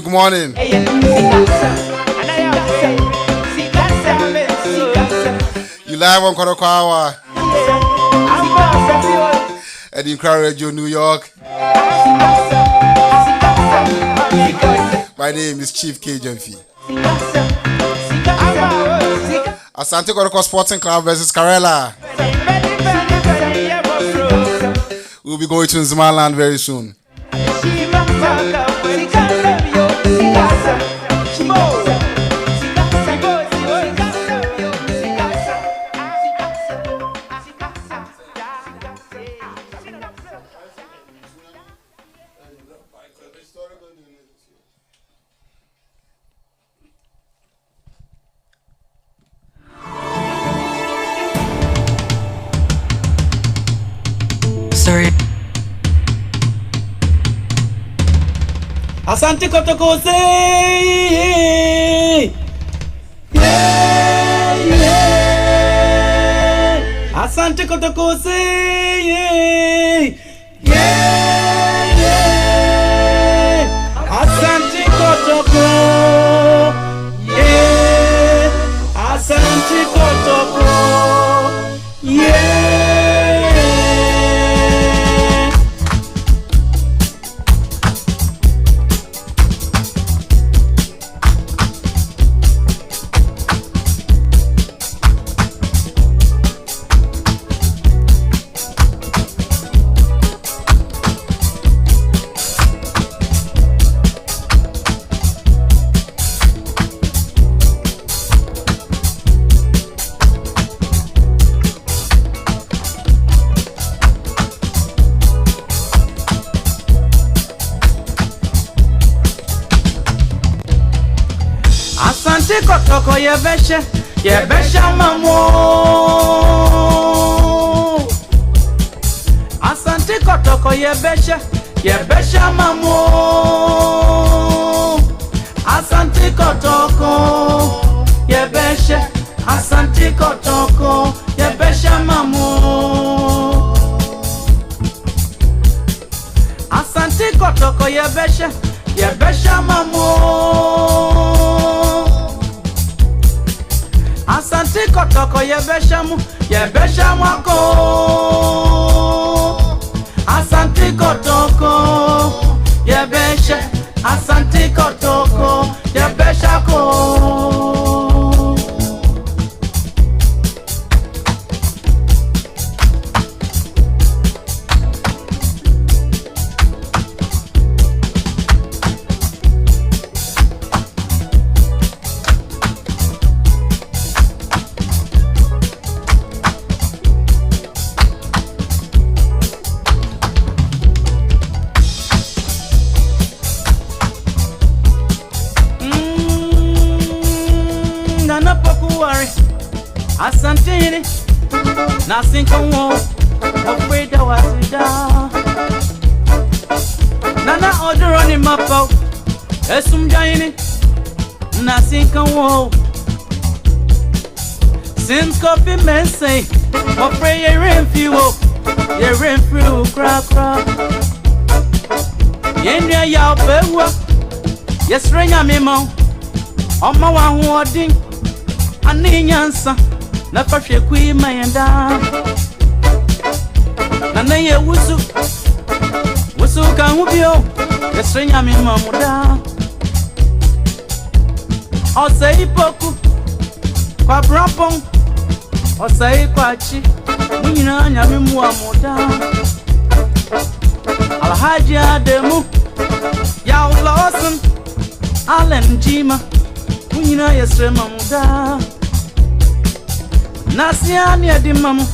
Good morning. You live on Kotoko Hour. ADINKRA Radio, New York. My name is Chief K. Jemfi. Asante Kotoko Sporting Club versus Karela. We'll be going to Zimaland very soon. Sorry. Asante Kotoko say Asante Kotoko say yeah. Asante Kotoko yeah. Asante Kotoko yeah. Asante Kotoko yebesha mamo. Asante Kotoko yebesha mamo. Asante Kotoko yebesha. Asante Kotoko yebesha mamo. Asante Kotoko yebesha mamo. Asante Kotoko yebesha mwako. Asante Kotoko yebesha. Asante Kotoko yebesha ko. Nana Pokuari, Asante, nothing can walk, afraid I was down. Nana order on him up out, Esum Giant, nothing can walk. Since coffee men say, afraid you're in fuel, crack. Yenya ya bewa, yes, ring a memo, on my one wording. Ani nyansa na fahwe kui mayenda na ye wusu ka hubio yesrenya me mamuda osei poku kwa brampon osei kwachi munyina nyame mu amuda alhaji ademu ya lawson Allen Jima munyina yesrema muda Nasiani adimamu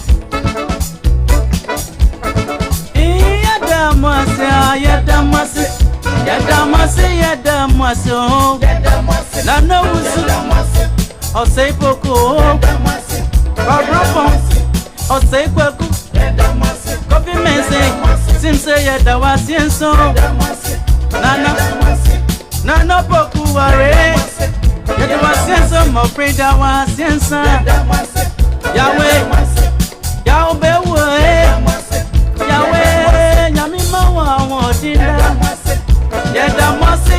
Yadamase Nana wusu Osei poko Babrapon Osei kweku Kofi mense Simse yadawasi enso Nana poku ware Yadawasi enso Mofreda wasi enso Yahweh, Yamima wa dina. Yedamasa.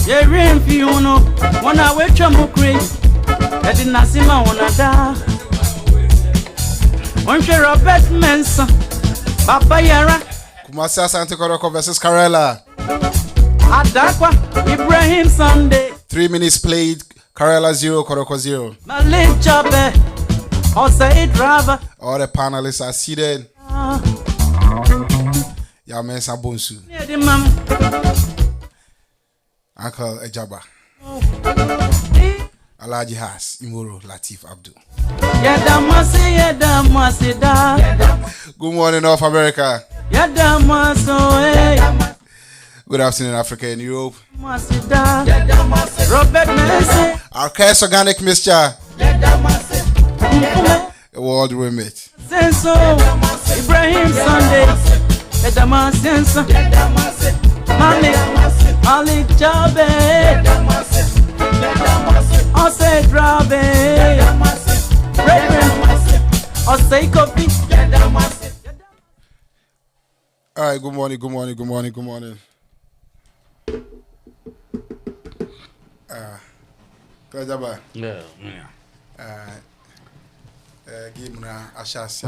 Yerimfiuno wana wecha mukri edi nasima wana da onche Robert Mensa Papa Yara Kumasi Asante Kotoko versus Karela. Adakwa Ibrahim Sunday 3 minutes played. Karela 0, Kotoko 0. Malin Chabe Osei Driver. All the panelists are seated. Yamensa Bonsu. Uncle Ejaba. Alhaji Has, Imoro, Latif Abdul. Good morning, North America. Good afternoon, Africa and Europe. Our Cash Organic Mixture. A world remit. Ibrahim Sunday. Malik Jabe. Ose Drabe. Ose Kofi. All right, good morning. Kajaba. Yeah. Game na Ashas.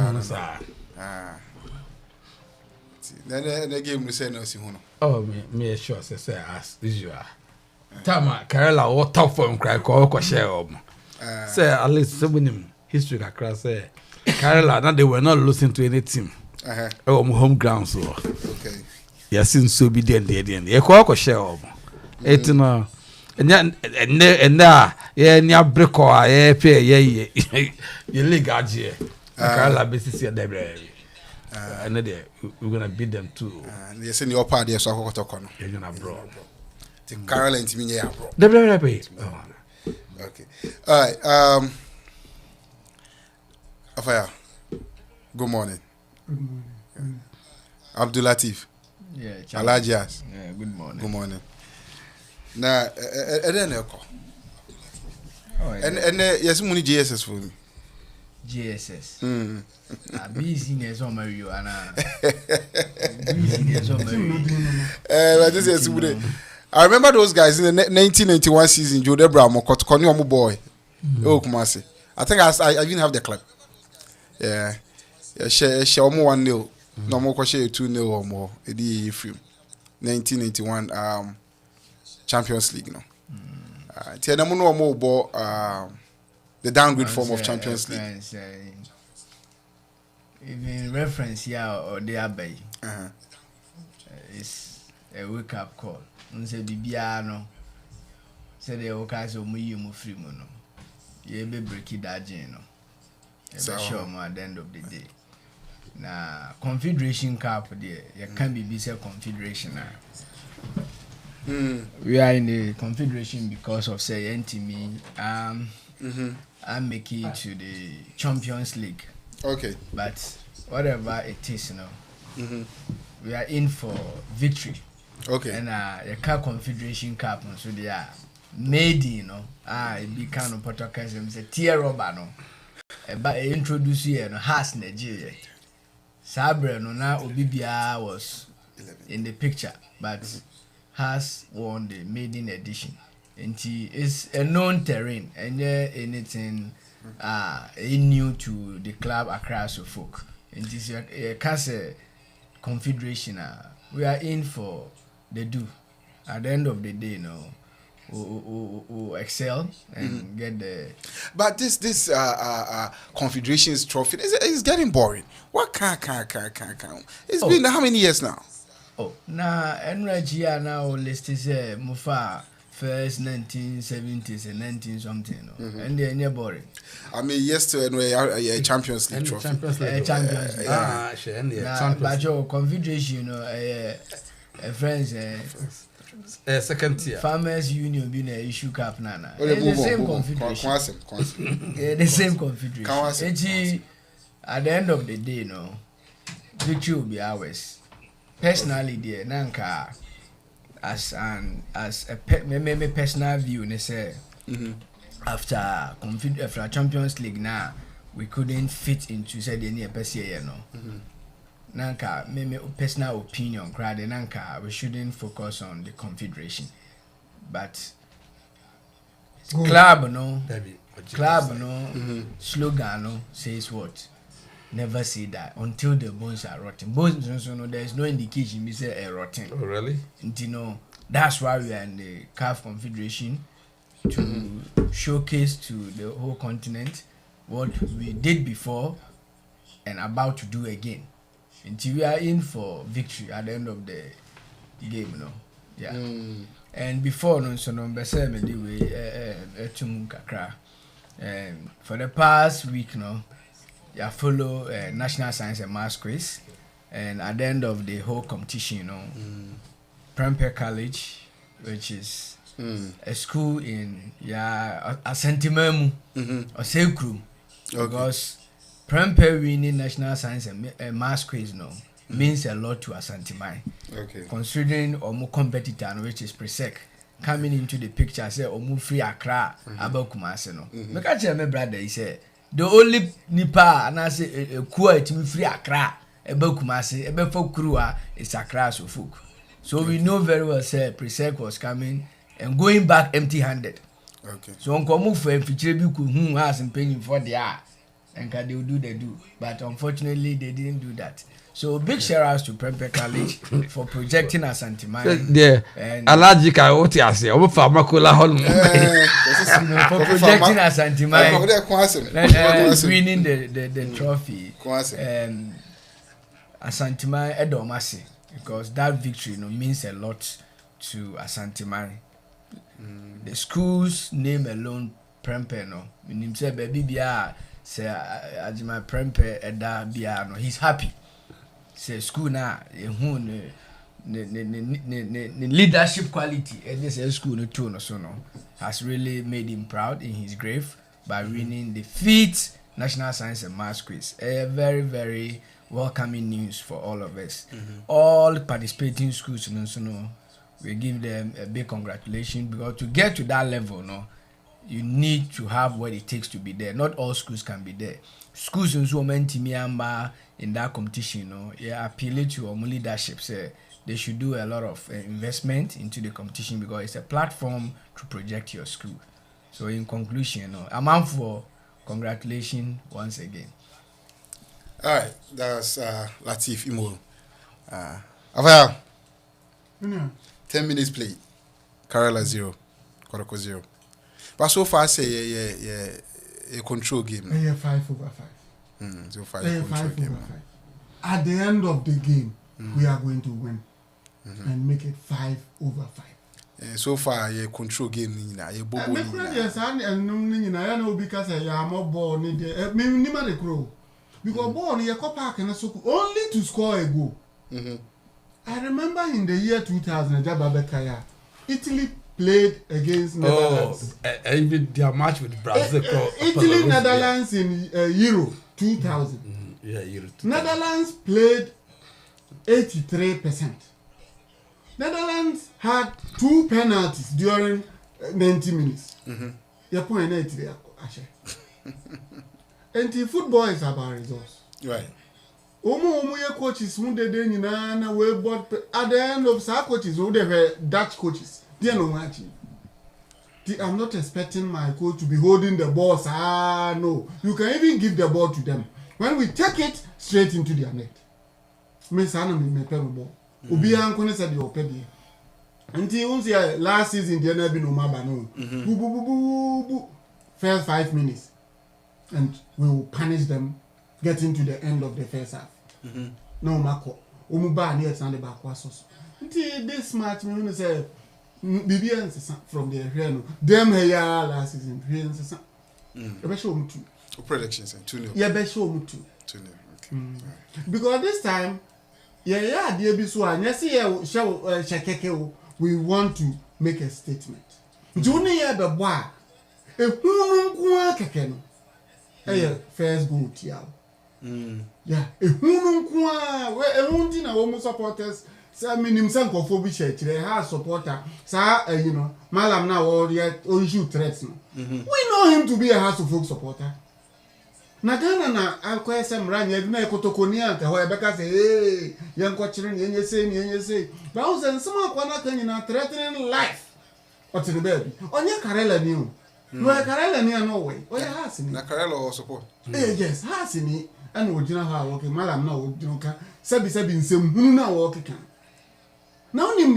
Then the game we say no si huno. Oh, me sure say as usual. Tama Kerala what top form cry ko share say at least some history kakra say Kerala now they were not losing to any team. Home ground so. Okay. Yes, in so be there. You ko share it no. And yeah, near break or pay ye league agye. Kerala basis here there. And then we're gonna beat them too. They say your party so Kotoko no. You're gonna bro. The Caroline to me yeah bro. Okay. All right. Afaya. Good morning. Abdul Latif. Yeah. Alhaji Has. Yeah. Good morning. Good morning. Na then eko. And yes money GSS for me. GSS. Business on Mario ana. Business on Mario. This is I remember those guys in the 1991 season. Joe Debra Kotoko ni omo boy. Oh Kumasi. I think I even have the clip. Yeah. Share omo 1-0. No more share 2-0 or more. Edi film. 1991 Champions League no. Tiena mo no omo bo the downgrade form of Champions League. Even reference here or the abbey. It's a wake up call. Unse bibia no. Say the okazo mu yi mu free mu no. Ye be break it agin no. E be sure mo at the end of the day. Na Confederation Cup there, you can be say Confederation na. We are in the Confederation because of say NTM I'm making it to the Champions League. Okay. But whatever it is, we are in for victory. Okay. And the car Confederation Cup, so they are made, it be kind of protocol. Say tier rubber, no. But introduce you, Has Nigeria. Sabre, no, now Obibia was in the picture, but Has won the maiden edition. And he is a known terrain, and anything new to the club across the folk. And this is Confederation. We are in for the do. At the end of the day, we'll excel and get the. But this Confederations trophy is getting boring. What can? It's been how many years now? Oh, now NRG now listed Mufa. First 1970s and 19 something, and they're boring. I mean, yes, to a Champions League trophy. Champions League. But your Confederation, friends, second tier. Farmers Union being a issue cup, nana. The same Confederation. The same Confederation. At the end of the day, victory will be ours. Personally, dear Nanka. As a personal view, they say after Champions League now we couldn't fit into say the near PCA Nanka maybe personal opinion crowd Nanka we shouldn't focus on the Confederation, but club slogan says what. Never say that until the bones are rotten. Bones, there is no indication we say rotten. Oh, really? That's why we are in the CAF Confederation to showcase to the whole continent what we did before and about to do again. Until we are in for victory at the end of the game, Yeah. And before no so no bese me di we etum kakra. For the past week no, I follow National Science and Maths quiz, and at the end of the whole competition, you know, Prempeh College, which is a school in Asantememu or Sekru, because Prempeh winning National Science and Maths quiz no means a lot to Asantemai. Okay. Considering Omo competitor, which is Presec, coming into the picture, say Omo free Accra, Abakumase no. Me catch my brother, he said the only nipa and I say a quite free Accra, Abakumase, Ebefo Krua is Accra so folk. So we know very well, say Presec was coming and going back empty-handed. Okay. So on come move for Fichebi who has been paying for the art, and can they do, but unfortunately they didn't do that. So big shout outs to Prempeh College for projecting Asantemai. Yeah, allergic. What you say? I'm pharmacola for projecting Asantemai, winning the trophy. Asantemai Edomasi, because that victory means a lot to Asantemai. The school's name alone, Prempeh no. When him say baby bia say Ajima Prempeh Eda bia no, he's happy. Say school na who the leadership quality at this school no too no so no has really made him proud in his grave by winning the 5th National Science and Maths quiz. A very, very welcoming news for all of us. All participating schools no, we give them a big congratulations, because to get to that level no, you need to have what it takes to be there. Not all schools can be there. Schools in Myanmar in that competition, appeal to our leadership. Say they should do a lot of investment into the competition, because it's a platform to project your school. So in conclusion, I'm out for congratulations once again. All right, that's Latif Imo. Avaya, 10 minutes play. Karela 0, Kotoko 0. But so far, say a control game. Yeah, 5/5. So 5 5/5. At the end of the game, we are going to win and make it 5/5. So far, a control game. Because ball in park and only to score a goal. I remember in the year 2000, Italy played against Netherlands. Even their match with Brazil. Italy, Netherlands in Euro 2000. Yeah, Euro 2000. Netherlands played 83%. Netherlands had 2 penalties during 90 minutes. Your point is there, Ashe. And football is about results. Right. Your coaches who they didn't at the end of some coaches who they were Dutch coaches. They no match. I'm not expecting my coach to be holding the ball. No. You can even give the ball to them. When we take it straight into their net. Me ball. Ubi ankone said the opedi. Until last season they never been no. First 5 minutes. And we will punish them getting to the end of the first half. No mako. Umuba near Sunday back was. Until this match me say BBN from the Reno. Them here last season. Predictions 2-0. Yeah, be show me 2. 2-0. Okay. Because this time, we want to make a statement. Junior the boy, first goal tiao. Yeah, where supporters. Say minimum sankophobia church. They have supporter. Malam now or issue threats. We know him to be a House of Folk supporter. Nagana na alkoya semran yeduna Kotoko ni anta ho ebeka say hey yanko chire yenye say but I was in some kwana kan na threatening life otini baby onye Karela ni o no Karela ni no way oya hasini na Karela or support yes hasini and ojina ha work malam na ojina ka sabi nsem hunu na work kan na unim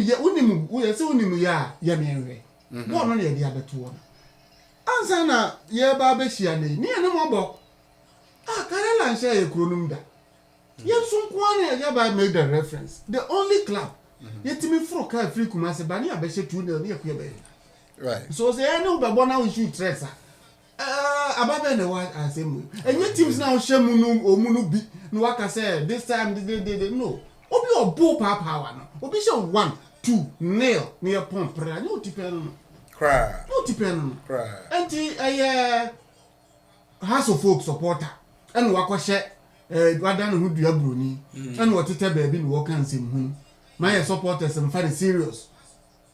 we say unim ya menwe bo no ye dia beto won ansa na ye ba be hia ni ene mo bo Karela and share a chronum da. Yes, some one made the reference. The only club Yet me for car free Kumasi, Bani, I bet you 2 near Quebec. Right. So say, I know Babona we shoot Tressa. Ababa the one I say, and your teams now Shemunu or Munubi, no, I say, this time they know. Obi or bull power no. Obi show 1, 2, nail near pump, no depend. Cry. No depend. Cry. And House of Folk supporter. And Wakoshe, Wadan who do Bruni, and what it baby walk and sing. My supporters and very serious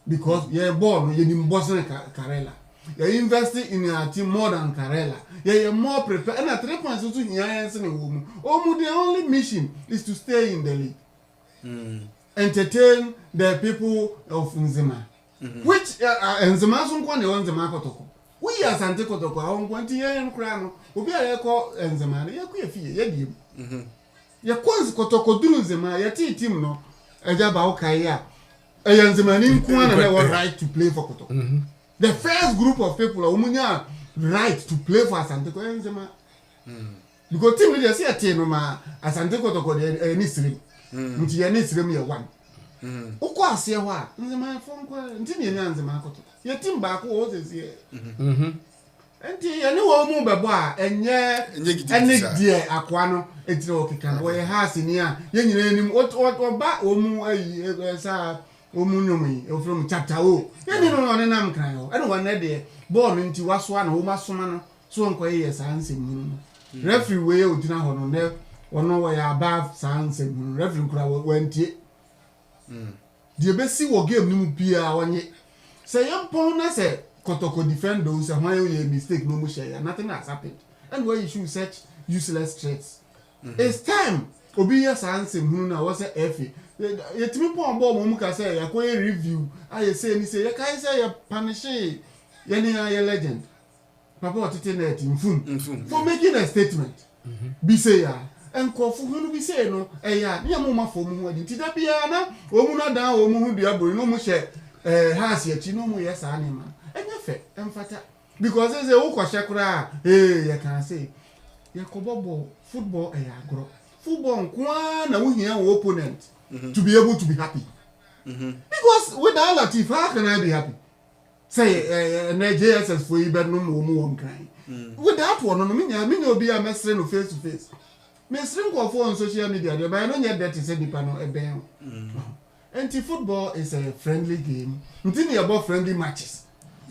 because you're born, you're in Boston Karela. You're investing in your team more than Karela. You're more prepared. And at 3 points, the only mission is to stay in the league. Entertain the people of Nzema. Which Nzema soon one on Nzema Kotoko. We are Sante Kotoko, I want 20 years in Crown. We are called Nzema, you're queer fee, you're quite Kotoko do Nzema, your team no. Ejaba Okaya. Nzema Nkwana have right to play for Kotoko. The first group of people are right to play for Asante Kotoko Nzema. Because team leaders see a team Asante Kotoko any stream. Nti ye need stream ye 1. Uko asie wa Nzema fon kwa ntini ye Nzema Kotoko. Ye team back wo se enti ye ne wo mu bebo a enye die akwa no etire okika wo ye house ni a ye nyina nim oba omu ayi sa omu nyomi e from chapter o ye ni no nam kan o ene won na de ball nti waso na wo masoma no so nko ye sa ansem mu referee we odina ho no ne wono wo ya above sa ansem mu referee kura wantie die be si wo game ni mu bia wonye say yampon na say Kotoko defend those and why you mistake no more share. Nothing has happened. And why you should such useless threats. It's time. Obi ya sanse mhunu was a efi. Yet me pon bo mu ka say ya koy review. I say ni say ya kai say ya punish ye ni ya legend. Papa what it net mfun for making a statement. Be say ya and kofu hunu be say no ya ni amoma for mu adi. Ti da bia na o mu na dan o mu hu bia bori no mu share house ya chi no mu yes anima. Emfata because they say who shekura you can say you kobobo football agro football nkwa na wo hia opponent to be able to be happy because with all that if how can I be happy say JSS for you but no more kind with that one no me obi a mesre no face to face mesre go for on social media but I don't get that say dipa no eben football is a friendly game until about friendly matches.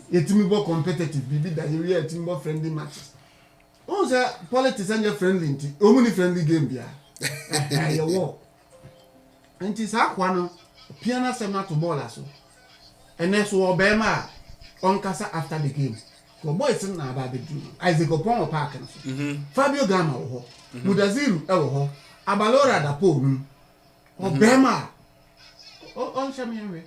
A team more competitive, maybe that you a team more friendly matches. Oh, sir, politics and your friendly, only friendly game, yeah. Your war. And it's a one piano seminar to ball as well. And that's what Bema on Casa after the game. Go boys in about the dream. Isaac Opon Park and Fabio Gamma, Mudaziru, Abalora da Pom, or Bema. On Shamian.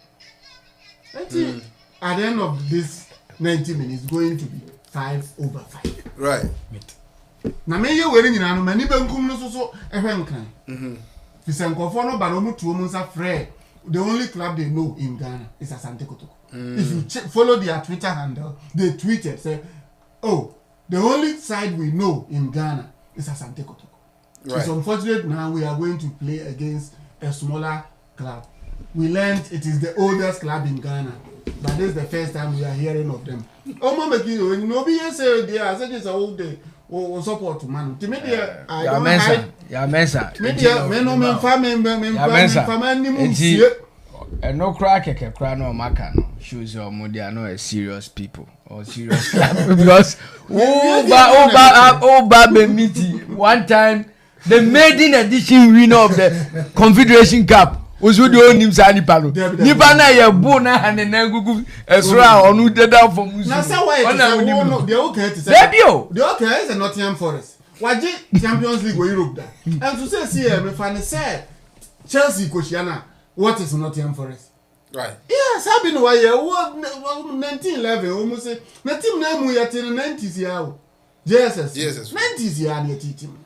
At the end of this 90 minutes going to be 5/5. Right. Na me ye weri nyina no mani bankum no so ehwe nkan. Fisenkofo no ba no mutu mu nsa frɛ. The only club they know in Ghana is Asante Kotoko. If you follow their Twitter handle, they tweeted say, "Oh, the only side we know in Ghana is Asante Kotoko." Right. It's unfortunate now we are going to play against a smaller club. We learned it is the oldest club in Ghana. But this is the first time we are hearing of them. Oh, Mama, you know, be say they are such as a whole day or support man. To me, I don't hide. Ya mensa. Media, men no family, and no crack a crown or macan shows your modia no serious people or serious because Babe meeting one time the maiden edition winner of the Confederation Cup. Ozudo onim sa nipa no nipa na ye bo na hane na gugu esra onu deda for musu na say why no they okay to say they okay is a Nottingham Forest waje Champions League or Europe da and to say me fan say Chelsea Koshiana what is Nottingham Forest right yes I been why 1911 almost say na team na mu yet in the 90s ya JSS 90s ya na team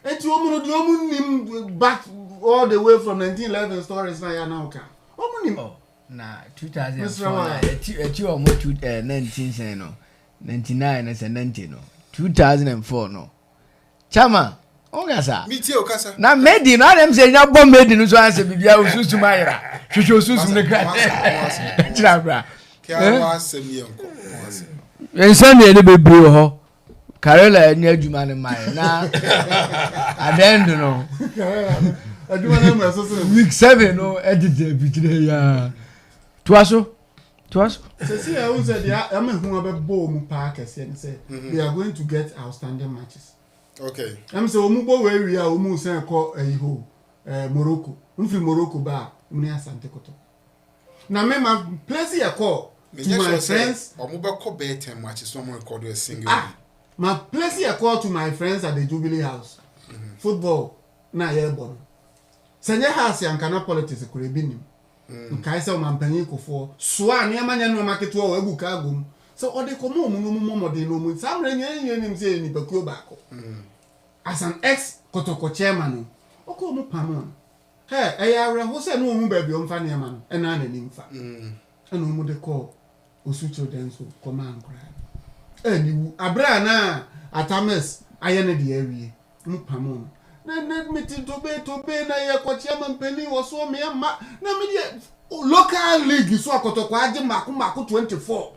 and you omu back all the way from 1911 stories now can. Oh, na 2004 eti o mo 19 say no 99 and 90 no 2004 no chama Ongasa. Me too, Okasa. Na made in all them say na bomb made in so answer bibia osusu mayra. Hwehwe osusu ne kra. Tira bra. Kia wa asem ye nko. Ensan ne bebre ho. Carola ni adwuma ne mai na adendo no. Adwuma ne mu so Week 7 no edit bitire ya. Tuaso. See, I was said, I'm a who have a bomb park and say, we are going to get outstanding matches. Okay. I'm so mubo where we are almost call a Morocco. Morocco bar, near Santa Coto. Now, my place here call to my friends. Or mobile bet 10 matches, someone called a single. My place here call to my friends at the Jubilee House. Football, na airborne. Senya house and cannot politics could be him. Nkaisa o mampanyi kofo so a ne amanya no market wo ebuka agum so ode komo mu de no mu samre nya nim se ni bakuo baako as an ex Kotoko chairman oko mu pamon eya awre ho se no mu ba bi o mfa ne ma no ena na ni mfa ena mu de ko osu children so command kra eni wu abra na atames aye ne de awie mu pamon na meeting to be na ye ko chairman penny wo so me ma na me de local league so Kotoko age mako 24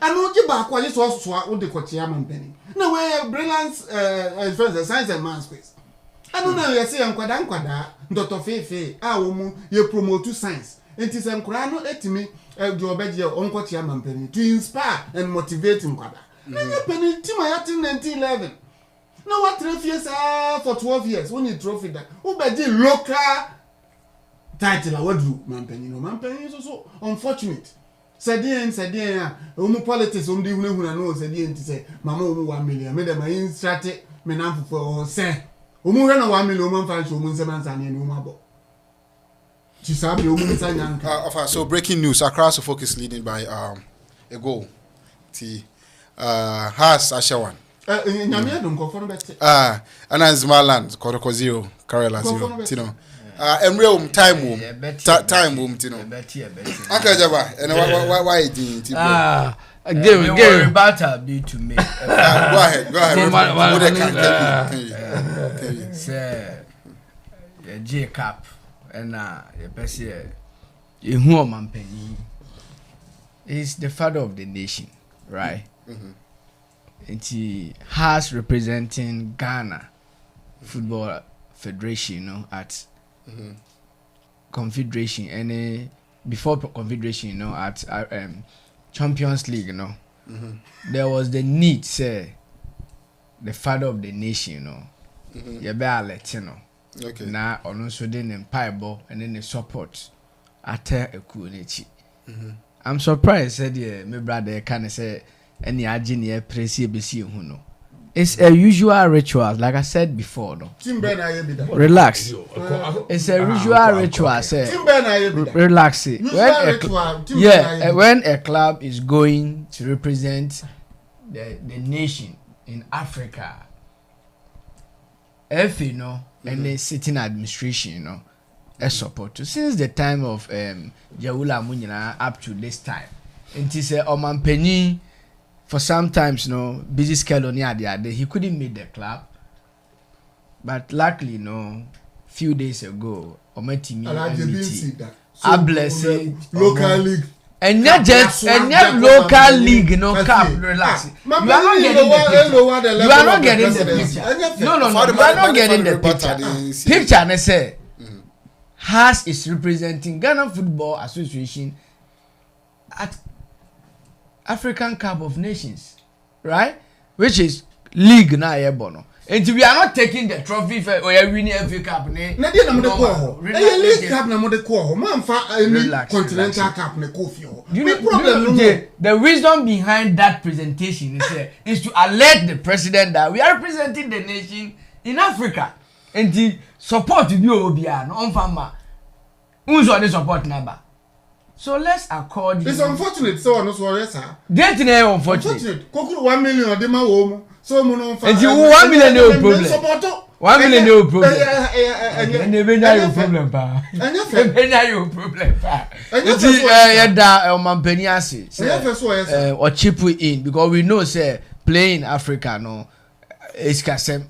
anu ji ba ko ye so wo de ko chairman penny na we brilliant friends science and man space anu na ye say nkwada ndoto fefe a wo mu ye promote science enti se nkura no etimi do obeje onko chairman penny to inspire and motivate nkwada na ye penny team ya 1911 no what 3 years for 12 years when you trophy that who be the local title what do Mampenny so unfortunate said omu politics di huna no said enti say mama omu 1 million me dem instruct me na for say omu re na 1 million omu fan show omu nsemansa ne omu abo chisabe omu nsanya So breaking news, Accra Focus leading by a goal. Has Ashawan. Nyamia don't conform better. And as Maland, Kotoko 0, Karela 0. Tino. Emre time Tino. Uncle Jaba, and why didn't you? Give better be to me. Go ahead. Say J cap and your best year. You who Mampenny is the father of the nation, right? And he has representing Ghana Football Federation, at Confederation, and before Confederation, at Champions League, there was the need, say, the father of the nation, you better let Okay. Now, also then empire and then the support at a cool. I'm surprised, said my brother can say. Any agene presi besi huno. It's a usual ritual, like I said before. No. Relax. It's a usual ritual. Say, relax. When a club is going to represent the nation in Africa, if and the sitting administration, a support. Since the time of Jaula Munyana up to this time, it is a Omanpenny. For sometimes, busy schedule on the he couldn't meet the club. But luckily, few days ago, I bless local league. And not just local league, cup. Relax. You are not getting the picture. No. You are not getting the picture. Picture, I say, Has is representing Ghana Football Association at African Cup of Nations, right? Which is league na yebono. And we are not taking the trophy for winning every cup. Na dia na mo de ko. League cup na mo de ko. Man fa any continental cup na ko fi ho. You know problem the wisdom behind that presentation is to alert the president that we are representing the nation in Africa. And the support to be obia no on fama. Unso the support number. So let's accord. It's unfortunate. So no so yes sir. Get in here unfortunate. Kokuru 1 million de ma wo mu. So mo no fa. And you 1 million no problem. 1 million no problem. And you problem pa. And you problem pa. And da Mampeni ase. Or chip we in because we know say playing in Africa no is kasem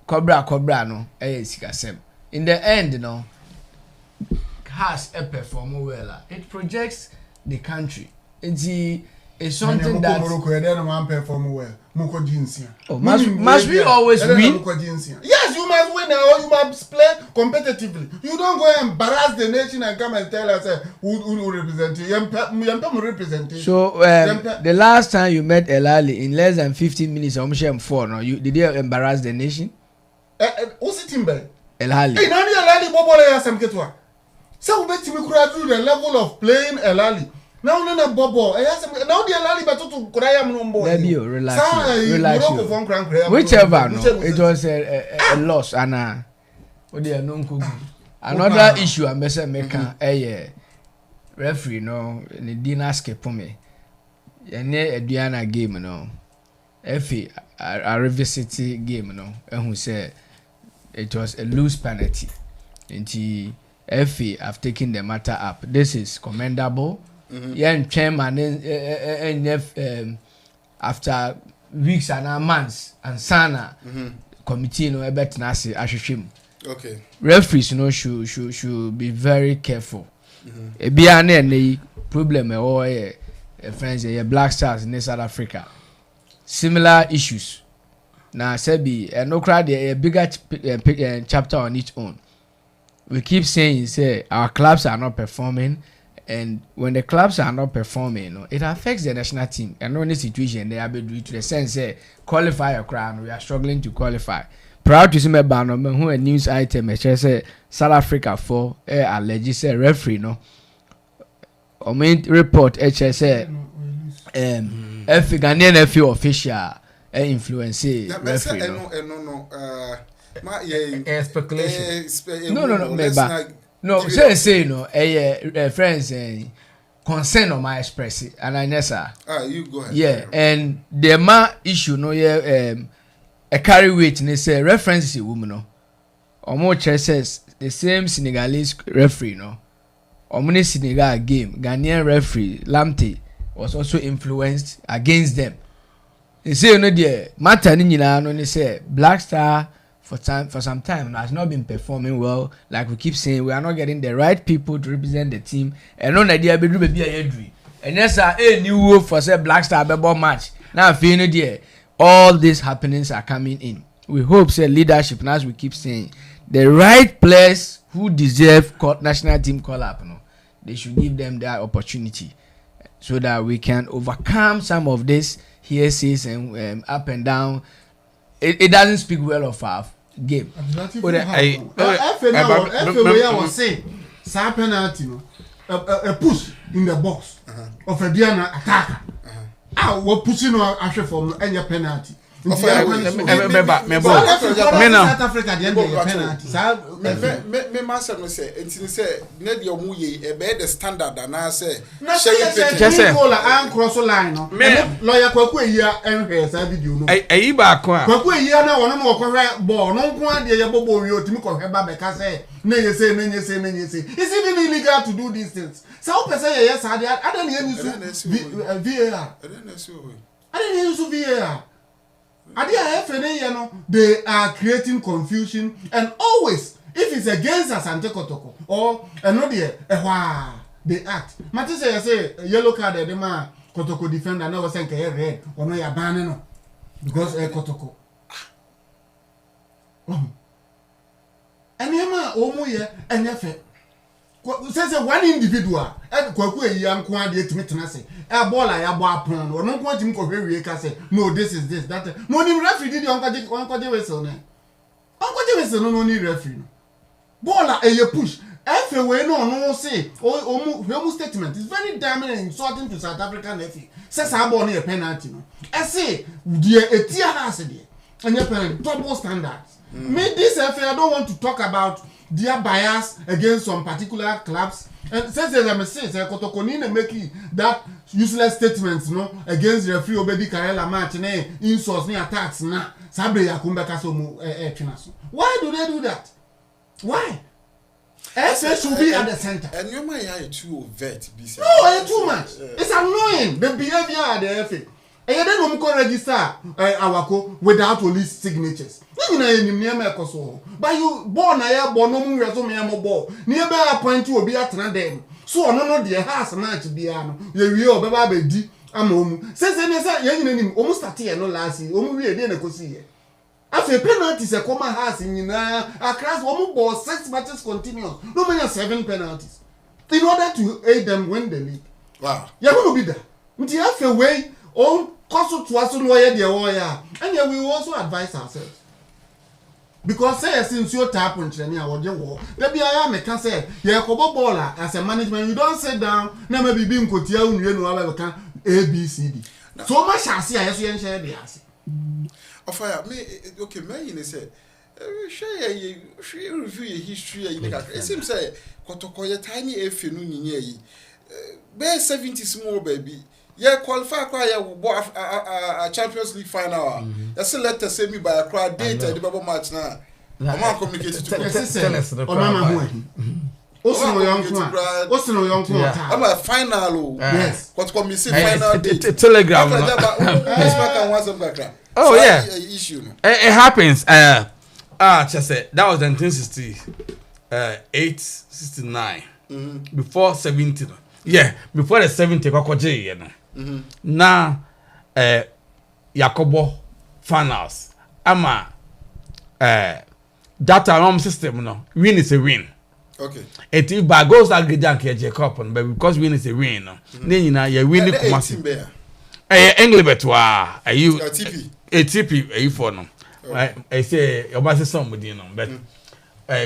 Cobra no sikasem. In the end no has a perform well. It projects the country. It's something that perform well. Must we always win? Yes, you must win or you must play competitively. You don't go and embarrass the nation and come and tell us who represent you. So the last time you met Elali in less than 15 minutes, did you embarrass the nation? What's it in bed? Elali. Hey, now Elali Bobo some ketwa. So bet me could the level of playing Elali. Now no Bobo. Now the Elali but to Kuraya Mumbo. Relax. Whichever no, it was a loss and another issue I must make a referee no the dinner skip me. A Diana game no. A River City game no. And who said it was a loose penalty. And FA have taken the matter up. This is commendable. Yeah, chairman and after weeks and months and sana committee no bet nasi ashishim. Okay. Referees should be very careful. Be any problem or friends Black Stars in South Africa. Similar issues. Now Sebi no crowd a bigger chapter on its own. We keep saying say our clubs are not performing. And when the clubs are not performing, it affects the national team. And on the situation, they are due to the sense, qualify a crown. We are struggling to qualify. Proud to see me banner who a news item, say South Africa for alleged say referee no. I mean report HSA Ghanaian FA official influence referee no. Speculation. No. No, say no. Friends, concern on my express it, and I know sir. You go ahead. Yeah, and the issue no a carry weight. They say reference woman no. Omo says the same Senegalese referee no. Omni Senegal game Ghanaian referee Lamte was also influenced against them. They say no the matter ni nyina no. They say Black Star. For some time has not been performing well. Like we keep saying, we are not getting the right people to represent the team. And no idea be a injury. And yes, a new for say Black Star ball match. Now feeling there, all these happenings are coming in. We hope say leadership, and as we keep saying, the right players who deserve national team call up, no, they should give them that opportunity so that we can overcome some of this hearsays and up and down. It doesn't speak well of our game. I was saying, penalty, a push in the box of a Diana attacker. We're pushing our actual from any penalty. South Africa me master no say enti say na de omu ye e be the standard na say shey an cross line no lawyer kwaku ehia enhwe sa video no ayi ba ko a kwaku ehia na wono no kohwe ball no nko ade ye bobo wi otimi kohwe ba be ka say na yese it's even illegal to do these things so person ye yes ade na ye use VAR ade na use VAR. They are creating confusion, and always, if it's against us and Kotoko or another, they act. Matisse say yellow card, the man Kotoko defender never saying red or no banana because Kotoko. And Yama Omoye and Yafe. Says one individual at Kwaku young quantity to meet a ball I have upon or no quantum coherent say no this is this that no need referee did Uncle Whistle. Uncle Whistle no need referee. Ball a push. FA way no say or statement is very damning and insulting to South African FA. Says I born a penalty. I say dear a tear has a day and your penalty double standards. Me this FA I don't want to talk about their bias against some particular clubs. And since as I say, Kotoko need making that useless statements, no, against the referee Obedi Karela match, insults, attacks, Sabre Yakumba Kasomu, why do they do that? Why? FA should be at the center. And you might too vet. No, it's too much. It's annoying. The behavior at the FA. And then we can register our without police signatures. You know, you near me but you born a born no more so me am ball. Nearby a point to be at them. So no dear house match be an you will be am says any almost start here no last year. We didn't go see. After penalties, a common house in across one ball 6 matches continuous. No more 7 penalties. In order to aid them win the league. Wow. You're going to be there. Until you have a way, all cost to us lawyer, dear lawyer. And yeah, we will also advise ourselves. Because say since your tap on training or the war, there be I am a can say, you're a cobo baller as a management, you don't sit down, never be being cotia, you know, can A, B, C, D. So much I see, I share the ass. Offer me, okay, me say, share review your history. It seems say, Kotoko, your tiny if you know, bear 70 small baby. Yeah, qualify a Champions League final. That's a letter sent me by a crowd date at the Bible match now. I'm not communicated to I'm a final. Yes. What come say final date? Telegram. Oh yeah. It happens. Just say that was 1968, 69. Before 70. Yeah, before the 70 kwakoje you know. Now Yakobo finals. Ama that alarm system no. Win is a win. Okay. It by goes agredan ke Jacob but because win is a win no. Then you know you win the Kumasi. Englebet wa you TP you for no. I say your boss somebody no but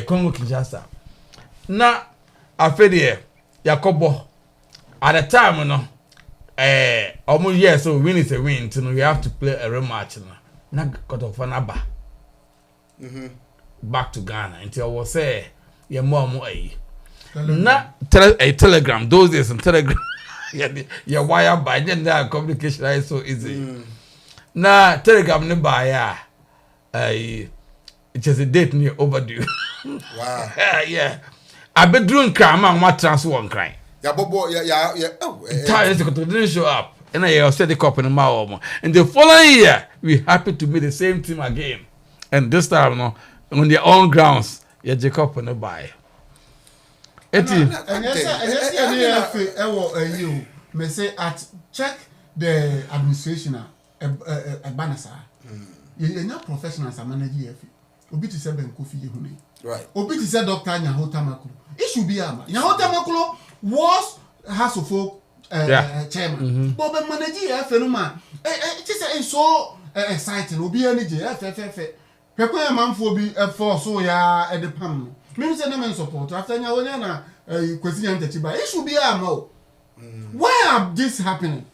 Congo Kinshasa. Na afede Yakobo at the time no almost yes so win is a win so we have to play a rematch no. Na Kotoko na back to Ghana until I was say your mom na a telegram those days and telegram your wire by then that communication is so easy na telegram ne buy it is a date near overdue. Wow. Yeah I bedroom cry man what transfer one cry bobo didn't show up and I said the cup in the mouth and the following year we happy to meet the same team again and this time no on their own grounds yeah Jacob and buy and yes you may say at check the administration at Banasa you're not professional as a manager obi to say Ben Kofi Yehune right obi to say Dr. Nyahota Makulu it should be ama Nyahota Makulu was House of Folk chairman but the manager phenomenon it is so exciting obi energy Pekwe man for be for so ya at the pam. Me say na men support after nya wonya na kwesi ntachiba. It should be am. Why are this happening?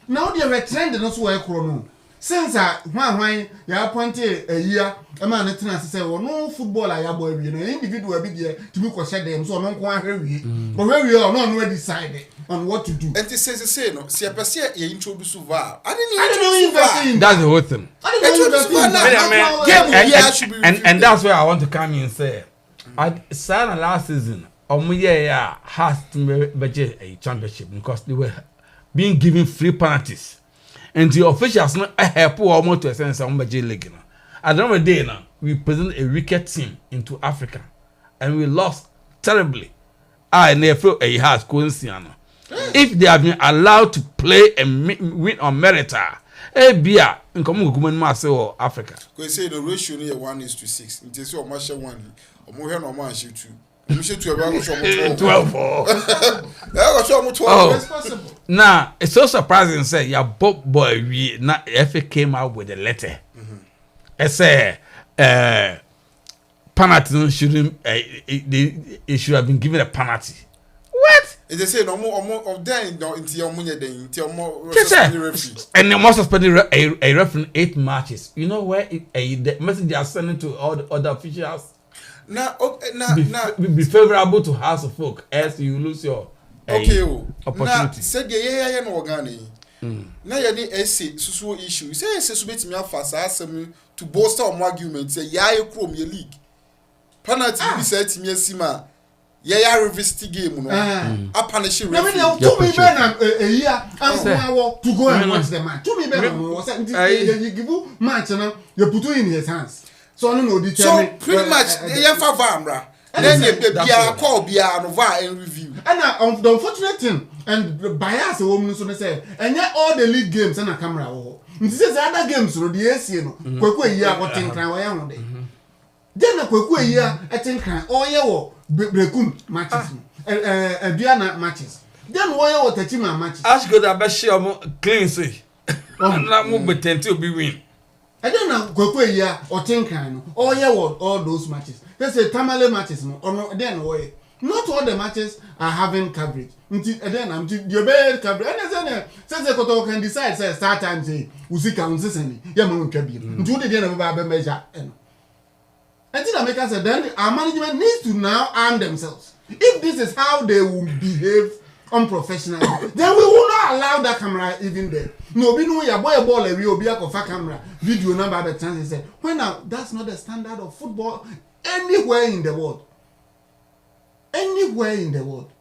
Now they are trending no so e kro no. Since hwan ya appoint a year e ma na tena say no footballer ya boy we no individual bi there to be ko share them so no nko ahwe but we no decide on what to do. And say no see person you introduce VAR. I didn't invest. That's the whole thing. And that's where I want to come in and say I signed last season has to budget a championship because they were being given free penalties. And the officials not help almost to a sense of budget league. At the end of the day now, we present a wicked team into Africa and we lost terribly. And therefore a has coincidence. If they have been allowed to play and win on merit, beer in common government or Africa. Because say the ratio near 1:6. It is your marshal 1 or more than 1 2. You should 12. Now it's so surprising. Say your Bob boy we not FA came out with a letter. It say penalty shouldn't it should have been given a penalty. What? They say no more of them into your money then into your more referee. And they must suspend a referee 8 matches. You know where the message they are sending to all the other officials? Be favorable to House of Folk as you lose your opportunity. Said yeah no organi. Now you need essay so issue. Say so bet me fast asem to bolster on argument say yeah you chrome your league. Penalty be said to me sima yeah revisit game no a punish referee. To me a year to go and watch the match. To me you give match now you put in his hands. So no determine. So pretty much the Yanfa Vamra. And then you call Bia Nova and review. And the unfortunate thing, and bias a woman so they say, and yet all the league games and a camera. This is other games, so the AC, Kwe year, what think I am day. Then a Kwe year, I think all year, Brekum matches, Diana matches. Then why what the team matches? Ask good about share clean say. Not move with 10 to be win. I don't know Kwe year or think all year all those matches. They say Tamale matches, or no, then way. Not all the matches are having coverage. Then I'm the bad coverage. And then since the Kotoko can decide, say start time say Uzi consistently. Yaman can be. Do the end of a measure. Until America said, then our management needs to now arm themselves. If this is how they will behave unprofessionally, then we will not allow that camera even there. No, we know your boy ball a real be a camera video number the chance said. When now that's not the standard of football anywhere in the world. Anywhere in the world.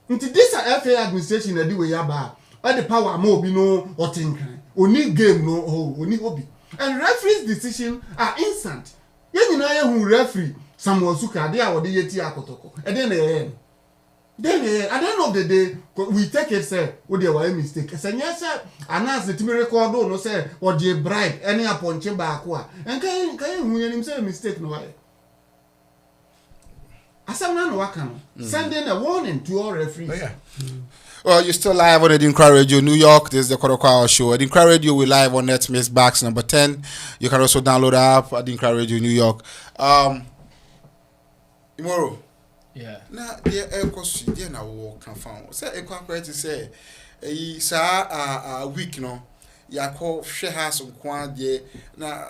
Until this FA administration they do way about all the power more be no or think only game no only hobby. And referees' decisions are instant. You know who referee Samuel Suka they are the yeti Kotoko. And then at the end of the day we take it say what they were a mistake. Say yes sir announce the team record no say or the bribe any upon back and can you say mistake no why. Sending a warning to all referees. Oh, yeah. Well, you're still live on ADINKRA Radio New York. This is the Kotoko show. ADINKRA Radio, we're live on Netmix Box number 10. You can also download the app, ADINKRA Radio New York. Tomorrow. Yeah. Now, the course, you now walk and found. Say, a quite to say, a week, no, you call share house on Quan, now.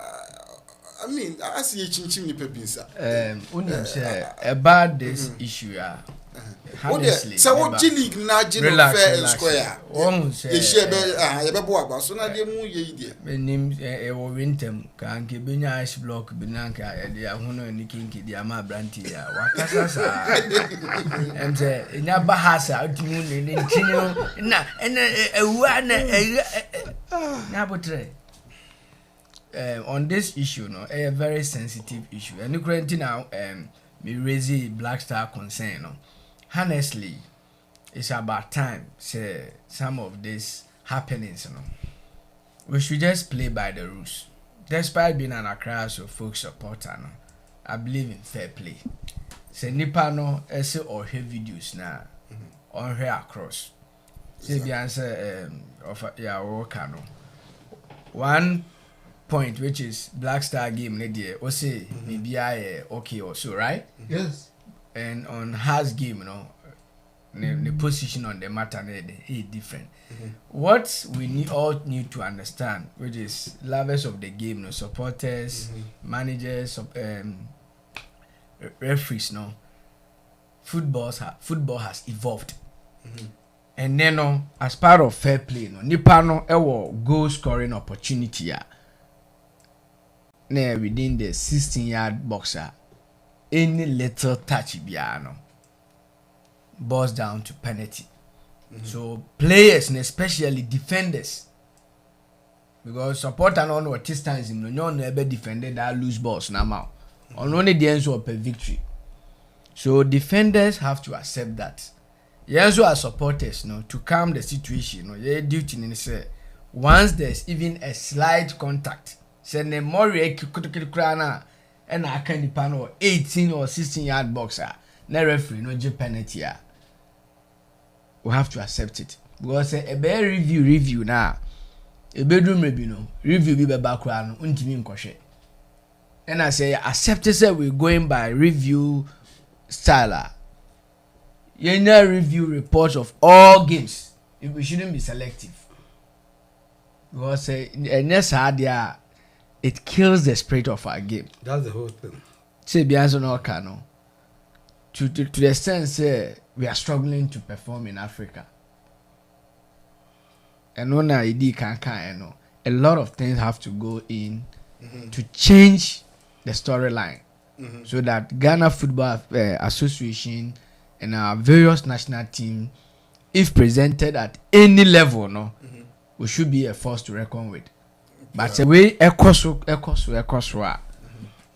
I mean, I see a chinchim pepinsa. About this issue, honestly. So what Chile na general fair and square. You share a so now they move ye. Names a wintem can keep in ice block Binanca and the Ahuno and the Kinky, the Ama Brantia. Wakasa and say, Nabahasa, Nabotre. On this issue, no, a very sensitive issue. And currently now, me raise Black Star concern. No, honestly, it's about time. Say some of these happenings, no, we should just play by the rules. Despite being an Accra so folk supporter, no, I believe in fair play. Say nipa no, essay or hear videos now on here across. Say the answer of worker no. One point which is Black Star game nedia or say maybe I okay or so, right? Yes. And on Has game, you know, the position on the matter is different. What we all need to understand, which is lovers of the game, no supporters, managers, referees, no. Football has evolved. And then no, as part of fair play, no, nipa no goal scoring opportunity within the 16-yard boxer, any little touch biano boils down to penalty. So players and especially defenders, because supporter no what distance him no never defended that lose balls now. On only the end of a victory. So defenders have to accept that. Yes, as supporters, no, to calm the situation, no, their duty in say once there's even a slight contact. Send a more crana and I can depend on 18 or 16-yard boxer. No referee, no penalty. We have to accept it because a bear review now. A bedroom review be background untimi nkoshe. And I say accept it. Say we're going by review style. You know review reports of all games. We shouldn't be selective because it kills the spirit of our game. That's the whole thing. Say Bianzo no Kano. To the sense we are struggling to perform in Africa. And when I can a lot of things have to go in to change the storyline. so that Ghana Football Association and our various national teams, if presented at any level, we should be a force to reckon with. But the way Ekoso,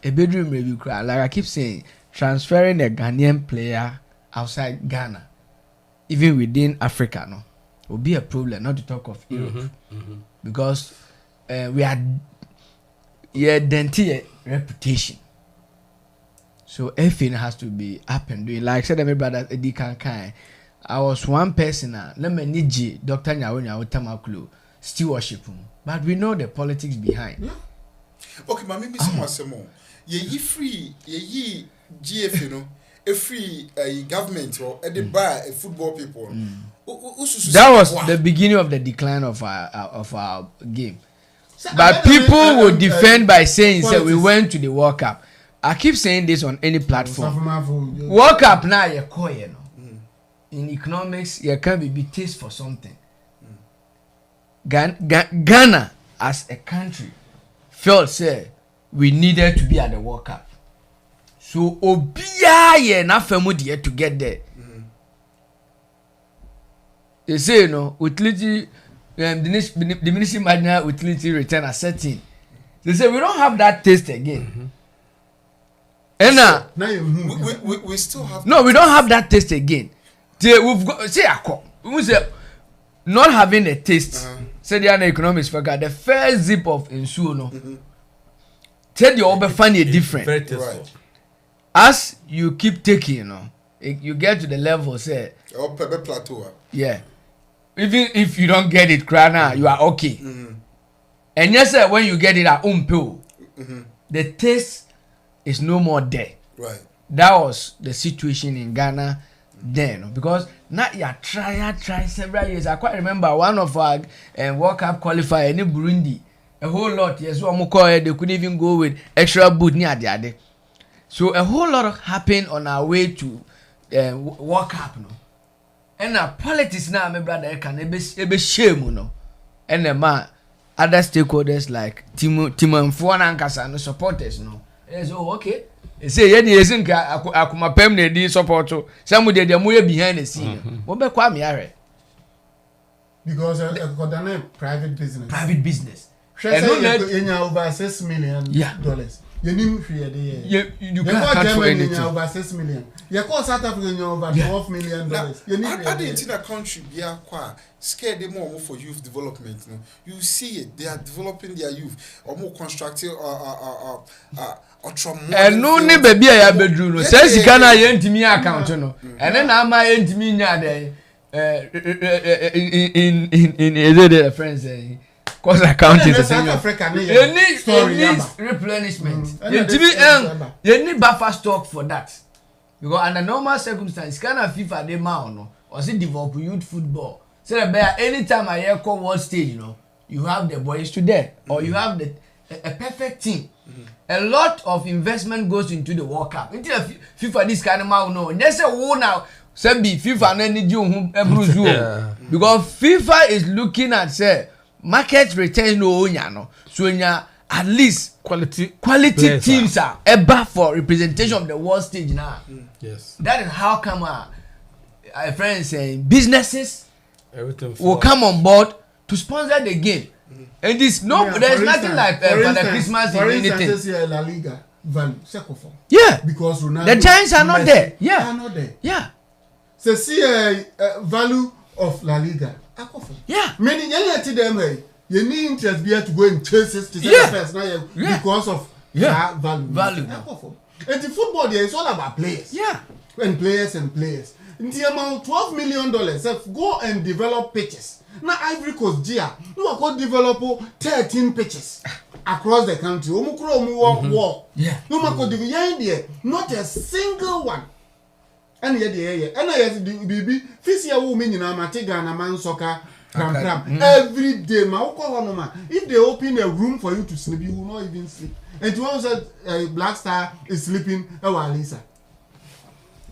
a bedroom review, like I keep saying, transferring a Ghanaian player outside Ghana, even within Africa, will be a problem, not to talk of Europe. Because we are dented reputation. So everything has to be up and doing. Like I said, everybody ADINKRA. I was one person, let me need Dr. Nyawonya Utamakulu, stewardship. But we know the politics behind. Yeah. Okay, but maybe someone say more. Ye free, ye GF, you know, a free government or a buy a football people. That was the beginning of the decline of our game. But people will defend by saying that we went to the World Cup. I keep saying this on any platform. World Cup now you call in economics you can be taste for something. Ghana as a country felt say we needed to be at the World Cup. So Obia ye na family to get there. They say utility diminishing marginal utility return at 13. They say we don't have that taste again. And we still have. No, we don't have that taste again. We've got we say not having a taste. Say the economics forgot the first zip of insu tell the over find it different. Right. As you keep taking, you get to the level say plateau. Yeah. Even if you don't get it, Krana, you are okay. And yes, sir, when you get it at the taste is no more there. Right. That was the situation in Ghana then, because now you try several years. I quite remember one of our World Cup qualifier in Burundi, a whole lot. Yes, they couldn't even go with extra boot near the other. So a whole lot happened on our way to World Cup, And our politics now, my brother, can be shame, And the man, other stakeholders like Timo and Fuanankasa and supporters, Yes, okay. They say, akuma permanent di support. Some of them are behind the scene. What be kwame are? Because a private business. Private business. And over $6 million. Yeah. You need free you can't account for anything. Over $6 million. You call South Africa over $12 million. You need I didn't in a country be scared them more for youth development. You see it, they are developing their youth or more constructive and no ne baby I bedroom no says you can me account no and then am I me nya in the friends cause account is South Africa need replenishment you need buffer stock for that because under normal circumstances kind of FIFA dey man or say develop youth football so that anytime I hear call one stage you have the boys to there or you have a perfect team. A lot of investment goes into the World Cup. Until FIFA this kind of man no. They say now say be FIFA no need you because FIFA is looking at say market returns no no. So at least quality teams are ever for representation of the world stage now. Yes. That is how come our friends saying businesses will come on board to sponsor the game. And this there's nothing like for the Christmas for in anything. Instance, La Liga value second form. Yeah, because Ronaldo, the giants are not there. Yeah, are not there. Yeah. So see value of La Liga. Yeah. Many young them you need interest be to go and chase it because of that value. And the football there is all about players. Yeah. And players. In the amount $12 million, go and develop pitches. Now Ivory Coast, Gia, you are going to develop 13 pitches across the country. Yeah. You are develop not a single one. And yet, and I have the Fisia woman in Amatiga and a man soccer. Every day, if they open a room for you to sleep, you will not even sleep. And to also Black Star is sleeping, Lisa.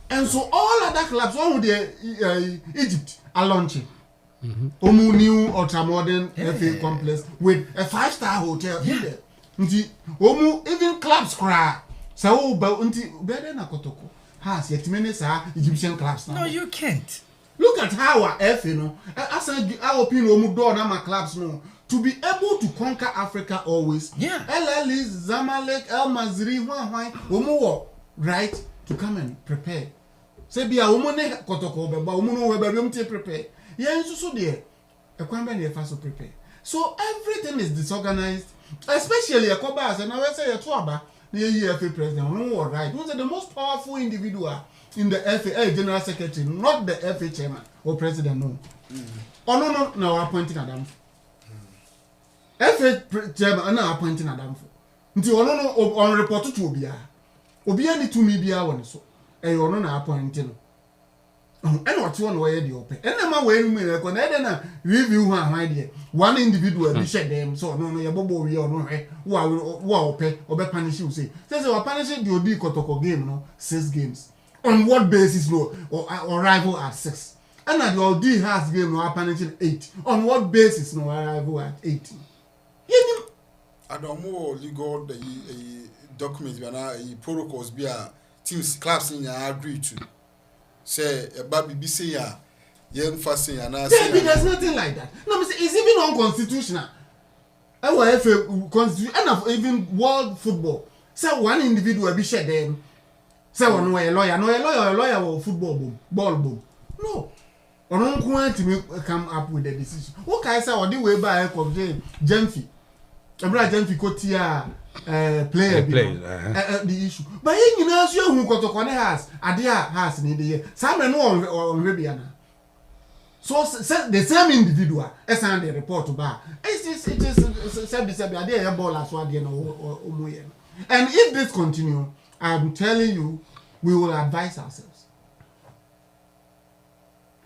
And so all other clubs, all the Egypt are launching. New ultra-modern FA complex with a 5-star hotel in there. Even clubs cry. So better na Kotoko has yet many Egyptian clubs now. No, you can't. Look at how our F, as our opinion, my clubs no to be able to conquer Africa always. Yeah. LLE, Zamalek, El Mazri, Omuwo, right to come and prepare. Say be a woman Kotoko, but woman over to prepare. Yeah, so there. A kwamba near fast to prepare. So everything is disorganized, especially a Kobas, and I will say a Twaba, the EFA president, no right. Who's the most powerful individual in the FA, General Secretary, not the FA chairman or president, no. Oh, no, appointing Adam. FA chairman, no, appointing Adam. Until on report to Obia ni to media one so. You no appointing. And what you want where the open. And then my way me na review one individual be share them so no your bobo we or no wa open or be punish you say. Say we punish the Odi Kotoko game no 6 games. On what basis no or rival at 6. And the Odi has game no punishing 8. On what basis no rival at 8. You I don't more legal documents and protocols be teams clubs in agree to say a baby say young fasting and there's nothing like that. No, it's even unconstitutional. Our FA constitution and even world football. Say one individual be share them. Say one way a lawyer or football boom, ball boom. No. Or don't want to come up with a decision. What can I say or the way by a Jemfi? Abra Jemfi Kotia player the issue. But you know who Kotoko has Adia has in the year. Some no on Rabiana. So the same individual as on the report to bar. It is idea ball as well. And if this continue, I'm telling you, we will advise ourselves.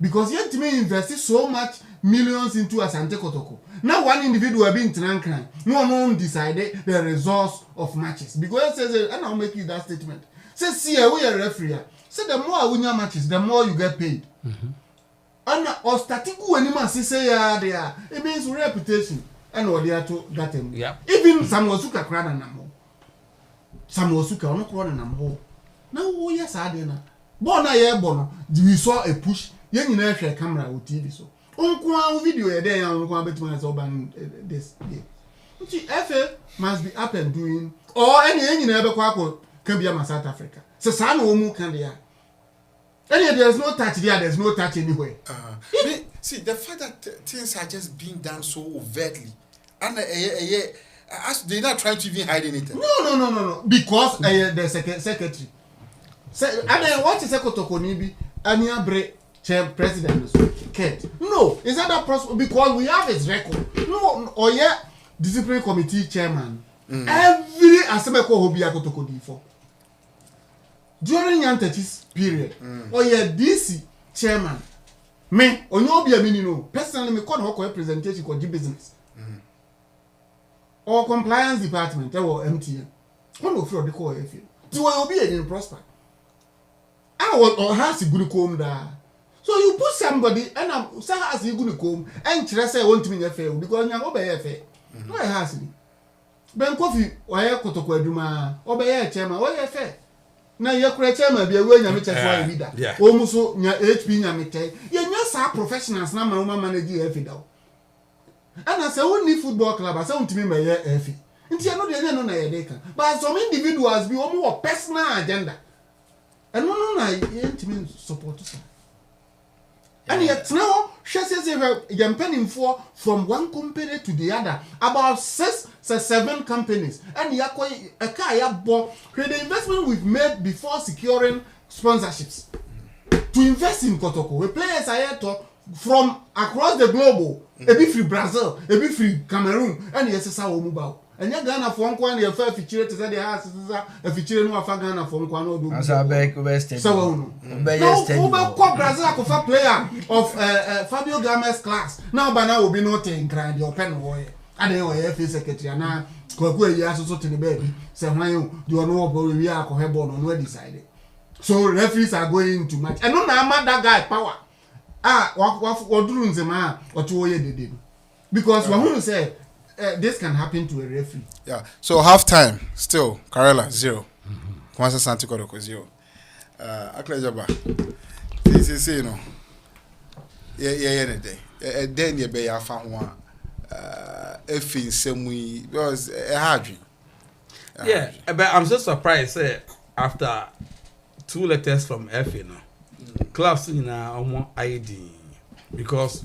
Because yet me invested so much millions into Asante Kotoko. Now one individual being Trankran, no one decided the results of matches. Because it says, and I'll make you that statement. Say, see, we are referee. Say the more I win your matches, the more you get paid. And or statiku anima say there, it means reputation. And what they are to that him. Even some Wasuka crana namo. Some Wasuka no crana namo. Now yes, I didn't. Bona ye bono, we saw a push. Yen you share camera with TV so. Unkwa video a day and unkwa between urban this day. FA must be up and doing or any never can be a South Africa. So San Omu can be. And there's no touch there, there's no touch anywhere. See the fact that things are just being done so overtly and they're not trying to even hide anything. No. Because the secretary. And then what is Kotoko Nibi? Ania Bre president Kent. No, is that possible? Because we have his record. No, or yeah, disciplinary committee chairman. Every assembly will be a Kotoko for. During Yantechi's period, or yeah, DC chairman. Me, or no be a minino. Personally, me call her representation for business. Or compliance department, or MTN. One of you the call if you. So will be a prosper. Or has a good comb there. So you put somebody and I'm say has a good comb and say want to be a fail because you obey a fair. Why has he? Ben coffee or a Kotoko Duma, obey a chairman, or a fair. Now your chairman be a way you meet a leader. Almost near HP Yamite. You're not professionals now, my woman manager every day. And I say only football club, I say to me my FE. And you know the end on a but some individuals be more personal agenda. And no, you support us. And yet now, she says you're paying for from one company to the other, about 6 or 7 companies. And you're quite a car bought the investment we've made before securing sponsorships to invest in Kotoko. We players are here to from across the globe, a bit free Brazil, a bit free Cameroon, and yes, it's our mobile. And you're Ghana for one your fair feature to say the house is a feature no Ghana for one. As I beg West. So, no, Brazil a player of Fabio Gomez class. Now, by now, will be not in grand your pen away. And then, FA secretary, and now, Kokwe, you also to the baby. Say, when you know about we are coherent on where decided. So, referees are going to match. And no, I'm that guy power. What do the man or 2 years they did? Because when we say, this can happen to a referee. Yeah. So half time, still Karela 0. Kumasi Santi Kotoko zio. Aklejaba. Say you know. Yeah, then you be a fan one. If in some way because a hard dream. Yeah, but I'm so surprised. After 2 letters from F, clubs in ID because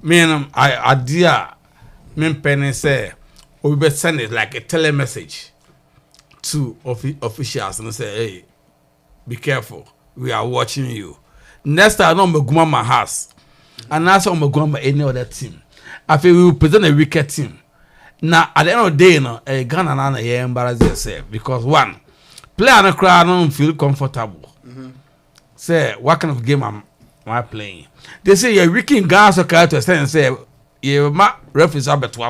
me and I idea me penny say we better send it like a telemessage to officials and say, hey, be careful, we are watching you. Next time, I'm going to my house, and that's I'm going to any other team. I feel we will present a wicked team. Now, at the end of the day, Ghana and embarrass yourself because one, player and a crowd don't feel comfortable. Say, what kind of game am I playing? They say you're wicked Ghana soccer to extend and say, you ma referees are better.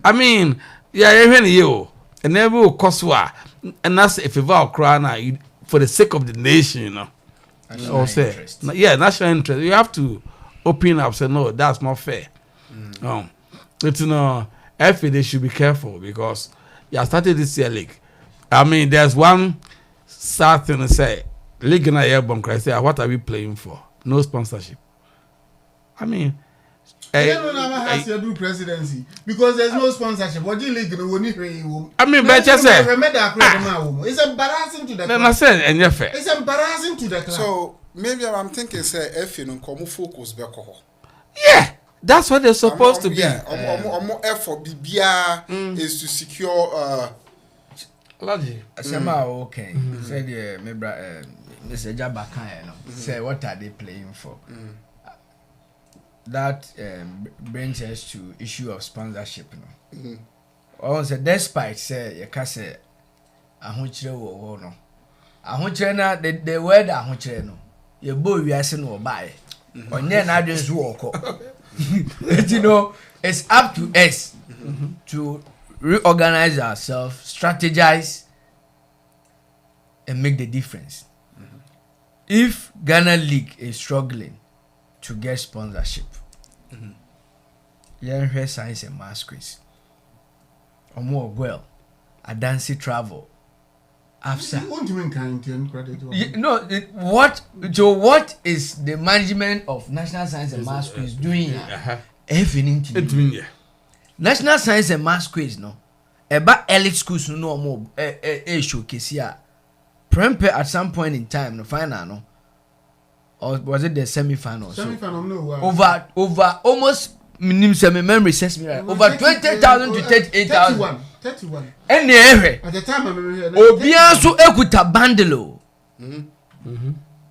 I mean, yeah, even you, and never will cost what, and that's if you vow crown for the sake of the nation, National interest. Yeah, national interest. You have to open up. Say no, that's not fair. It's FA they should be careful because you started this year league. I mean, there's one sad thing to say. League in a year bunkers. Say, what are we playing for? No sponsorship. I mean, has to do presidency because there's no sponsorship. What do you league no need to I mean, but just say it's embarrassing to the club. I said, and you're fair. It's embarrassing to the club. So maybe I'm thinking say if you know come focus back home. Yeah, that's what they're supposed to be. Yeah, effort BBR is to secure Logic. Somehow okay. Said Mr. Jabaka, say what are they playing for? That brings us to issue of sponsorship. Also, despite say you can say ahochire wo no. Ahochire na the word ahochire no. You boy we ase no buy. Onye na adwen so woko. It's up to us to reorganize ourselves, strategize, and make the difference. If Ghana League is struggling to get sponsorship, yeah, science and mass quiz, or more well, a dancing travel. After What is the management of National Science and Maths Quiz doing? National Science and Maths Quiz no. Eba elite schools no more showcase here. Prempe at some point in time no final no. Or was it the semi-final? Semi-final no. Over almost memory says me right. Over 20,000 to 38,000. 31. Any area. At the time I remember. Obianso ekuta bandelo.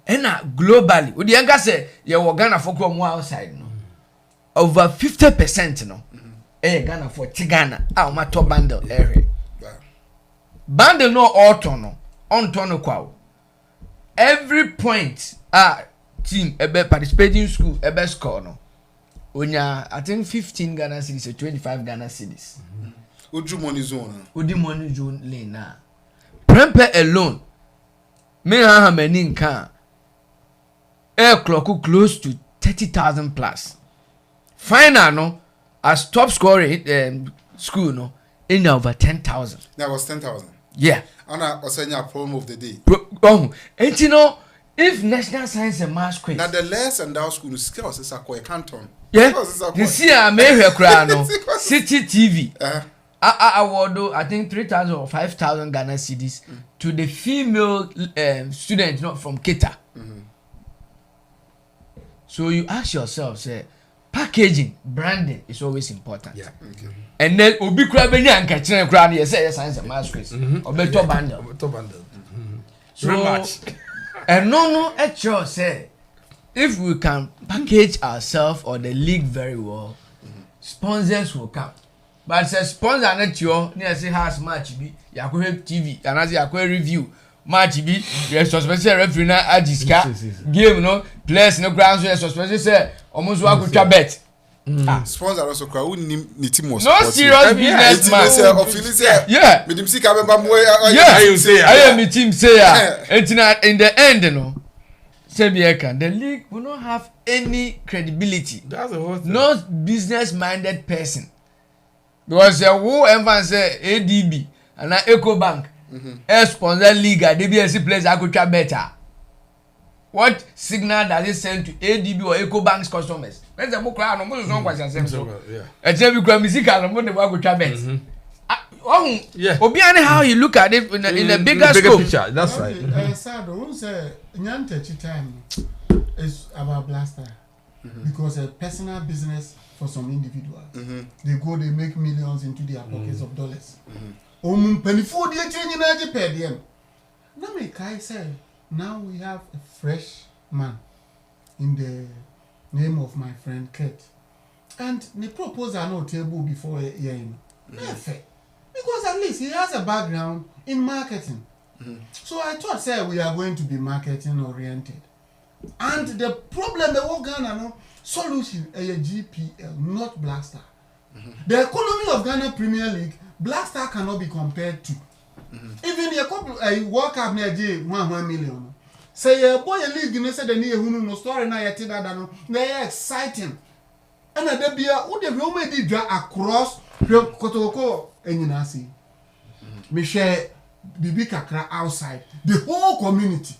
Ena globally. Odi enga say ye wo Ghana for come outside no. Over 50% no. Ghana for Tigana. Ah ma to bundle area. Bundle no auto no. On no kwa. Every point team ebe participating school ebe score no. Onya I think 15 Ghana cedis or 25 Ghana cedis. Udu money zone. Udi money zone lane na. Prempe alone. Me ha many nka. Air clock close to 30,000 plus. Final no as top scorer school no in over 10,000. That was 10,000. Yeah. And I was saying a problem of the day. And if National Science and Maths Quiz. Now the less endowed school skills is a canton. Yeah. You see I may no City TV. Award I think 3,000 or 5,000 Ghana cedis to the female students not from Keta. So you ask yourself, say, packaging, branding is always important. Yeah. Okay. And then obi kura benya anka kire kura na say science and maths quiz. Obeto bundle. So very much. And no say if we can package ourselves or the league very well, sponsors will come. But say sponsor not your near say has match be yakwe TV and as yakwe review match be yes special referee na ajiska game no players no ground so special say almost wa go bet. Sponsor also crowd ni team was no serious business man. Yeah. Me dim sika bemba mo yeah you say I am the team say in the end no say the league will not have any credibility. That's the whole thing. No business minded person. Because who ever say ADB and Eco Bank sponsor league at DBSC players I could try better. What signal does it send to ADB or EcoBank's customers? Let's say book around almost no question same so. And then we go music and we go try bet. Oh, yeah. Obiani, how you look at it in a bigger scope. Picture. That's right. Sad. Who say Nyantechi time is about Blaster because a personal business for some individuals. They go, they make millions into their pockets of dollars. Penifo they change in energy per diem. Now me kai say now we have a fresh man in the name of my friend Kurt, and the proposal no table before hearing. Perfect. Because at least he has a background in marketing. So I thought, say, we are going to be marketing oriented. And the problem, the whole Ghana, no solution, a GPL, not Blackstar. The economy of Ghana Premier League, Blackstar cannot be compared to. Even the couple, World Cup near J 1 million. Say, a boy league, you know, said the near who no story now, they are exciting. And at the beer, who the Rome did across Kotoko. Me share Bibi Kakra outside. The whole community.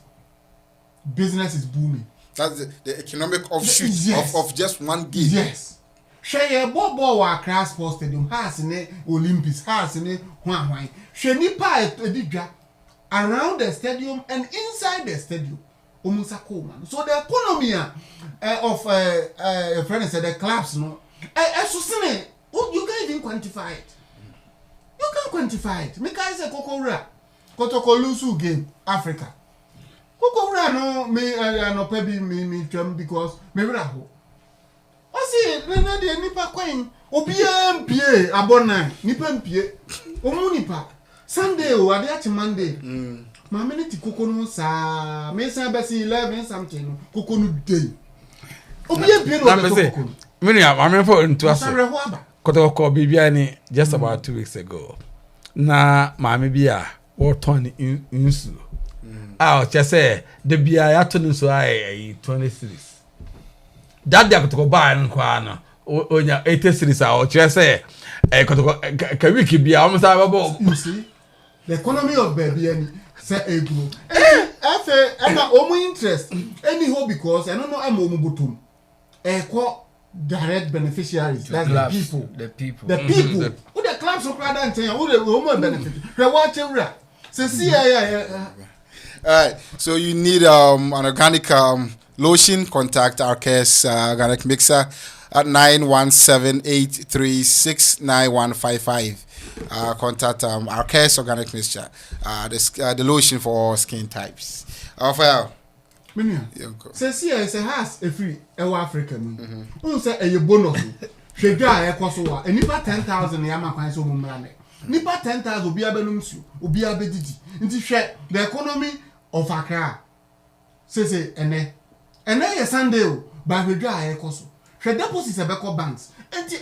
Business is booming. That's the economic offshoot yes. of just one game. Yes. Share Bobo wa Accra Sports Stadium has in the Olympics has in the Huawei. Share Nipa Edidra around the stadium and inside the stadium. Omusako man. So the economy of a friend said the clubs no. You can't even quantify it. You can quantify it. Me can say Kotoko lose game Africa. Kotoko no me no pebi me tram because me raho. O see na de nipa kwen obiam pie abona nipa mpie. Omu nipa Sunday o ade ati Monday. Ma me ti koko no sa me san be 11 something koko no day. Obiam pie no be koko. Me ni am for into aso. Kotoko bibia ni just about 2 weeks ago. Na maame bia wo ton insu. Ah, o chese de bia ya ton insu ai 20 series. That dia Kotoko ba nkwa no. Onya 80 series a o chese Kotoko ka week bia o msa babo. You see, the economy of baby any say ego. And omu interest anyhow because I don't know am omu botum. Direct beneficiaries, that's the people. The people. Who the clubs of Prada and Tanya, who the woman benefit. The watching rap. See, Alright, so you need an organic lotion, contact our case organic mixer at 917-836-9155. Contact our case organic mixture, the lotion for all skin types. Well, say a house a free African. Who say a bonus? She got a cosoa, and nipa 10,000 yama pines over money. Nipa 10,000 will be a benumsu, will be a bedidi. Into share the economy of Accra. Say, and then a Sunday, but we dry a coso. She deposits a beco banks, and the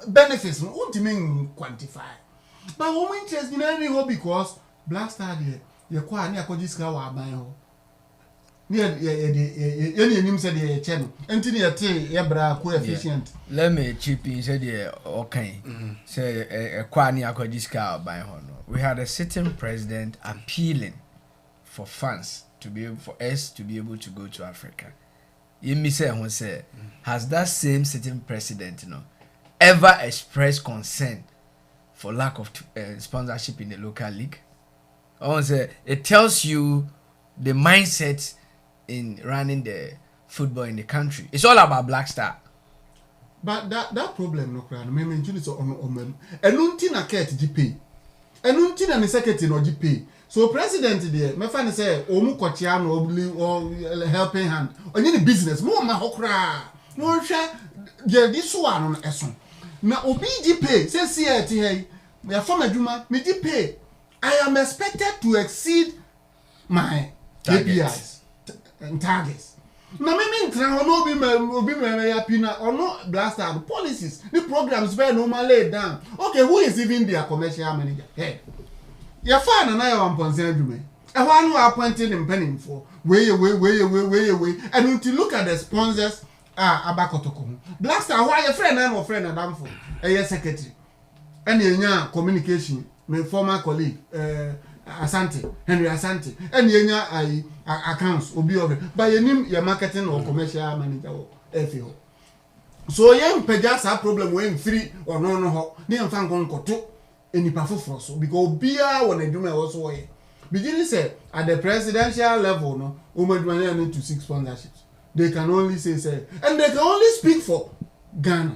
benefits won't mean quantify. But woman interest in any hole because Black Star there, you're quite near Kodisca or my home. Let me chip in said okay. Say a kwani akodiska by hono. We had a sitting president appealing for funds to be able for us to be able to go to Africa. You me say has that same sitting president ever expressed concern for lack of sponsorship in the local league? I say it tells you the mindset in running the football in the country. It's all about Black Star. But that problem no crowd. Me mention it on enunti na ket GP. Enunti na secretary no GP. So president there, me fan say omu kochia no or helping hand. Onye the business mo ma hokra. No hwe de this one on eson. Na obi GP say CRT hey. Me form adwuma me GP. I am expected to exceed my KPIs. And targets. Now, me no be happy now or no Blaster policies. The programs very normally down. Okay, who is even their commercial manager? Hey, your fan and I are on concern. I want to appointed him penning for way, and until look at the sponsors. Kotoko. Blaster, why your friend and no friend and I'm for a secretary. And your communication, my former colleague, Asante Henry Asante and yenya accounts obi of by your your marketing or commercial manager or FAO. So yen pejasa problem when 3 or no ne mfa nkonkoto enipa foforo so because obia won adwuma also way beginning say at the presidential level no omadwanya need to 6 sponsorships they can only say and they can only speak for Ghana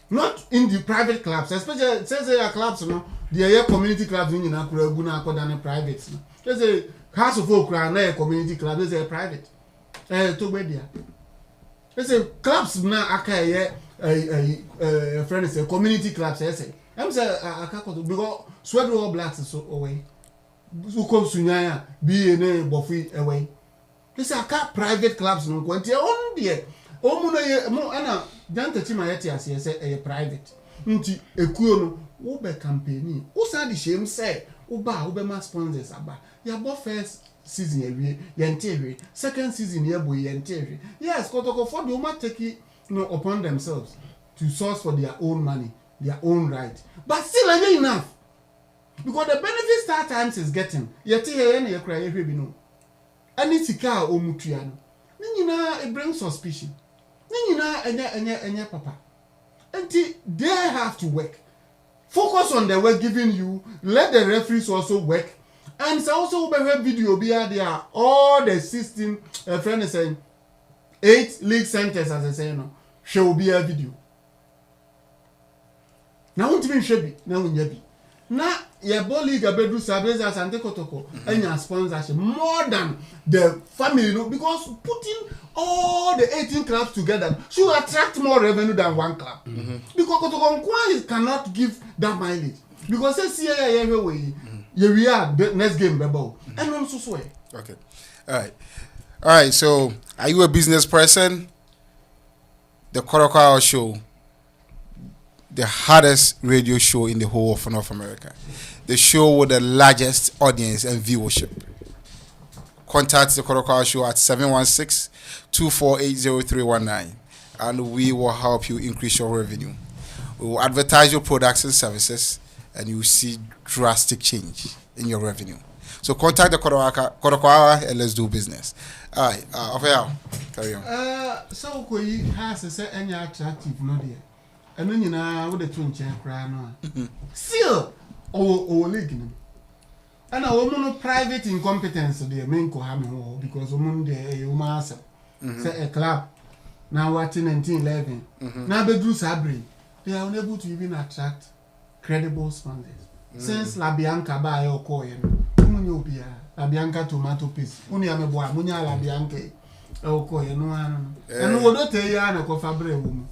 not in the private clubs especially say clubs no the community clubs in Akura Guna Akoda private no say House of Folk na community club is a private to be there. They say clubs na aka friend say community clubs say I'm say akako because Swedro Blacks so away so come sunyaya be na bofi away they say aka private clubs no kwanti on there o mu no ye mo ana janta chima yeti ase say private nti ekuo no wo be campaign wo sa di shame say wo ba wo be ma sponsors aba ya bo first season ewie yentewe second season ye boy yentewe yes Kotoko for the woman take it upon themselves to source for their own money their own right but still ain't enough because the benefit Star Times is getting yete here na ye kra ye hwe bi no ani sika o mutua no nyina it brings suspicion nyina enya papa until they have to work focus on the work given you let the referees also work. And it's also a video there are all the 16 friend is saying 8 league centers as I say no show be a video. Now won't even should be now in yabi. Now your ball league abedu sabeza Sante Kotoko and your sponsorship more than the family no because putting all the 18 clubs together should attract more revenue than one club. Because Kotoko cannot give that mileage. Because say every way. Yeah, we are the next game, Bebo. And also so. Okay. All right. So, are you a business person? The Kotoko Show, the hardest radio show in the whole of North America. The show with the largest audience and viewership. Contact the Kotoko Show at 716-248-0319 and we will help you increase your revenue. We will advertise your products and services and you will see drastic change in your revenue. So contact the Kotoko and let's do business. All right, carry on. So we has to say any attractive no there. And then you know what the twin chair cry no. Still, league. And a woman private incompetence there main ko ha me because woman there you must say a club now what in 1911 now be do sabre they are unable to even attract credible sponsors. Since La Bianca buy your coin, Munubia, La Bianca tomato paste, Uniameboa, Munia La Bianca, oh coin, no one. And what do tell you, Anna Cofabre woman?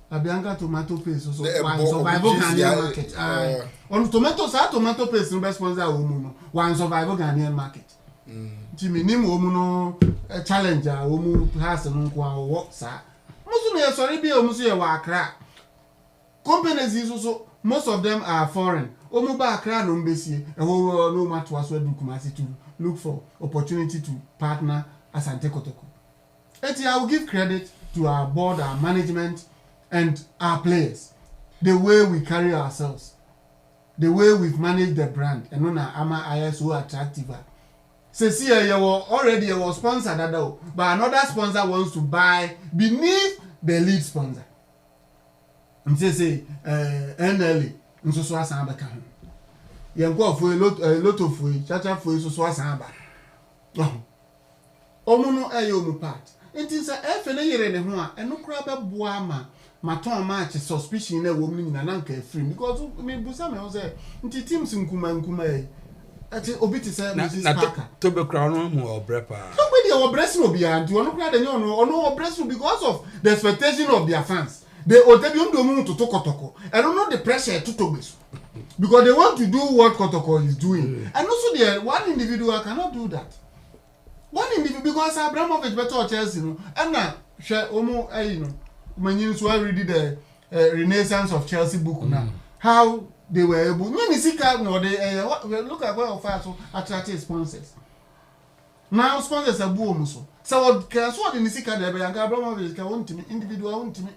La Bianca tomato paste, so survival Ghanaian market. On tomatoes are tomato paste, no sponsor woman, one survival Ghanaian market. Jimmy Nim woman, a challenger, woman has an uncle or what, sir. Most sorry be almost a crack. Companies is also. Most of them are foreign. Omuba Accra no mbesi no matter what we do Kumasi to look for opportunity to partner as Sante Kotoko. I will give credit to our board, our management, and our players. The way we carry ourselves, the way we've managed the brand, and on our Ama ISO attractive. See, you were already a sponsor but another sponsor wants to buy beneath the lead sponsor. Say NLA nso so asan ba ka ho ye nko fo lot of fo chacha fo so asan ba omu no omu part enti say efe na yere ne ho a eno kura be boa ma ton match suspicion na wo mu nyina na nka free because me busa me say enti teams nkuma ati obi ti say Mrs. Parker to be crown no mo obrepa somebody o breast no bia enti ono kura de no ono breast because of the expectation of their fans. They Otebium to Kotoko. I don't know the pressure to Tobis. Because they want to do what Kotoko is doing. And also one individual cannot do that. One individual because Abramovich better Chelsea, and now share Omo when you read the Renaissance of Chelsea book now. How they were able look at what far so attractive sponsors. Now sponsors are boom so. So what can in the Sika there Abramovich can want to me individual want to me.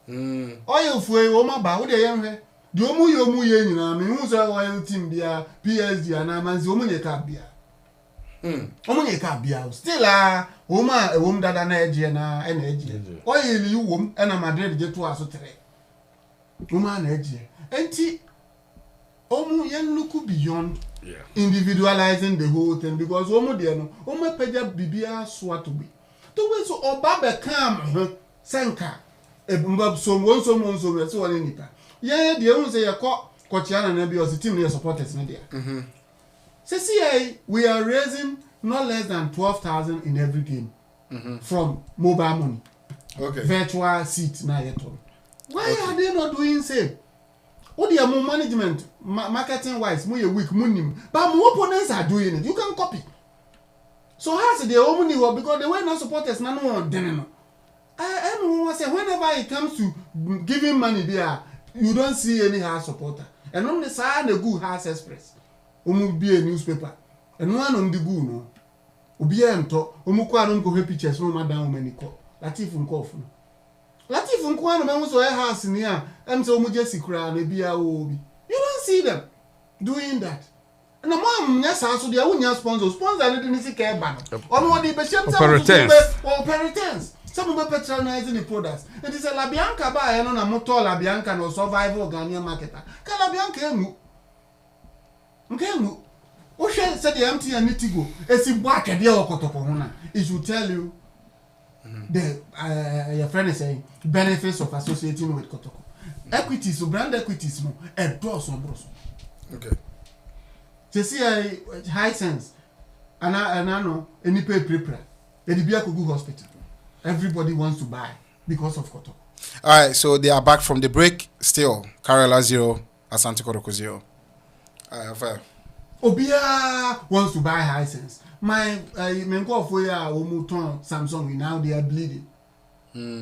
Oil fue o ma ba wo de yen hwe the omu ye nyina me hu so wa team bia PSG ana manzi omu ye ka bia omu ye ka bia still woma ewom dada na eje na e na eje oyeli wom e na Madrid je to aso 3 woma na eje enti omu yen look beyond individualizing the whole thing because omu de no omu peja bibia so atobi to we so oba be kam senka mbab so won so won nipa ye de ehun say ye ko chiana na bi o team ne supporters na dia we are raising not less than 12,000 in every game from mobile money. Okay. Virtual seat na yeto. Why are they not doing same? What the more management marketing wise mo ye weak munim but more opponents are doing it. You can copy. So has the only work because the way now supporters na no den. I say whenever it comes to giving money there you don't see any house supporter. And on the side the good house express. Omu be a newspaper. And one on the good no. Obi ento omu kwa no ko pictures no madam mani ko. Latif nko fu. Latif nko anu me so house ni a em say omu jesi kura na bia obi. You don't see them doing that. Na mom nya sa so dia wunya sponsor no dey nisi ke ba no. Onu dey be shem operators. Some be patronizing the products. It is a Labianca ba no na motor Labianca no survival Ghanaian marketer. Ka Labianca emu. Nkemu. O share said the empty and nitigo. Esi bo akede o Kotoko ho na. It should tell you the your friend is saying benefits of associating with Kotoko. Equities, so brand equities no e doors on bros. Okay. You see high sense. Anano any pay prepare. The Bia Kugu hospital. Everybody wants to buy because of Kotoko. All right, so they are back from the break. Still, Carola 0, Asante Kotoko 0. Obia wants to buy Hisense. My menko for ya Omuton Samsung now they are bleeding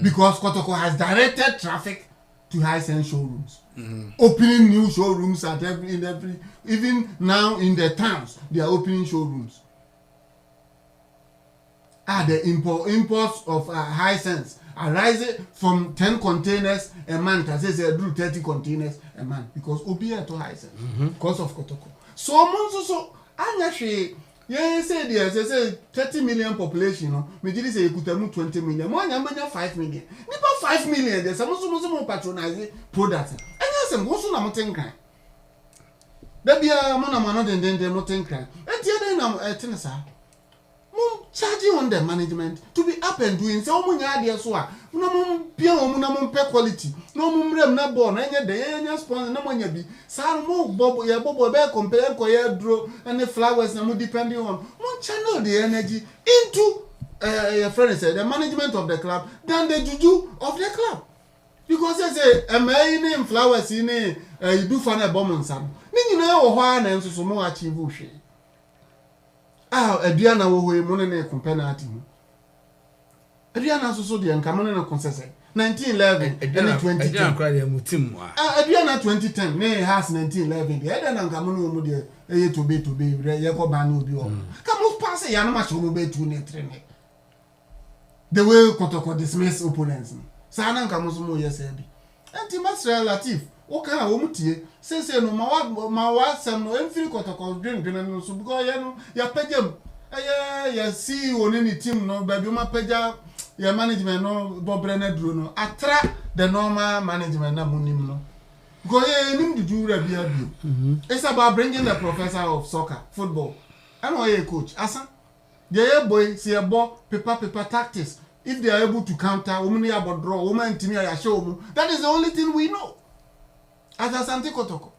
because Kotoko has directed traffic to Hisense showrooms, opening new showrooms at every even now in the towns they are opening showrooms. The imports of Hisense are rising from 10 containers a month, as I said, 30 containers a month because Obia to Hisense because of Kotoko. So actually, yeah, say there, say 30 million population, no, me did say you could have 20 million, more than 5 million. Nipa 5 million, there's some patronizing products. And yes, I'm also not ADINKRA. There be a man and then they're not ADINKRA. At the other end, Tennessee. Charging on the management to be up and doing so many ideas. So, no pure pay quality, no mum na born, any day, any sponsor, no money be. Some more bobo, ya bobo, bear compare, coyer draw, and the flowers, no depending on one channel the energy into your friend said the management of the club than the juju of the club. Because they say, a man in flowers in a you do find a bomb on some. Then you know, why and so more achieve. Adriana wo money na compare ati ho. Adriana so de nka money na concess 1911 and 2010. Adriana kwa de mutim wa. Adriana 2010 na has 1911 de. Adriana nka money wo de eye to be ye ko ba na obi o. Ka mo pass ya na ma show mo be 2 na 3 ne. The way Kotoko dismiss opponents. Sa na nka mo so mo yes e bi. Anti Master Latif o kan wo mutie say no ma wa sem no emfiri Kotoko drink no so because ya pagam ya see on any team no baby ma paga ya management no bobre na duro no atra the normal management na munim no go ye nim di dura bia bio. It's about bringing the professor of soccer football and oye coach asa the boy see a ball paper tactics if they are able to counter woman ya draw woman team ya show that is the only thing we know. As Asante Kotoko.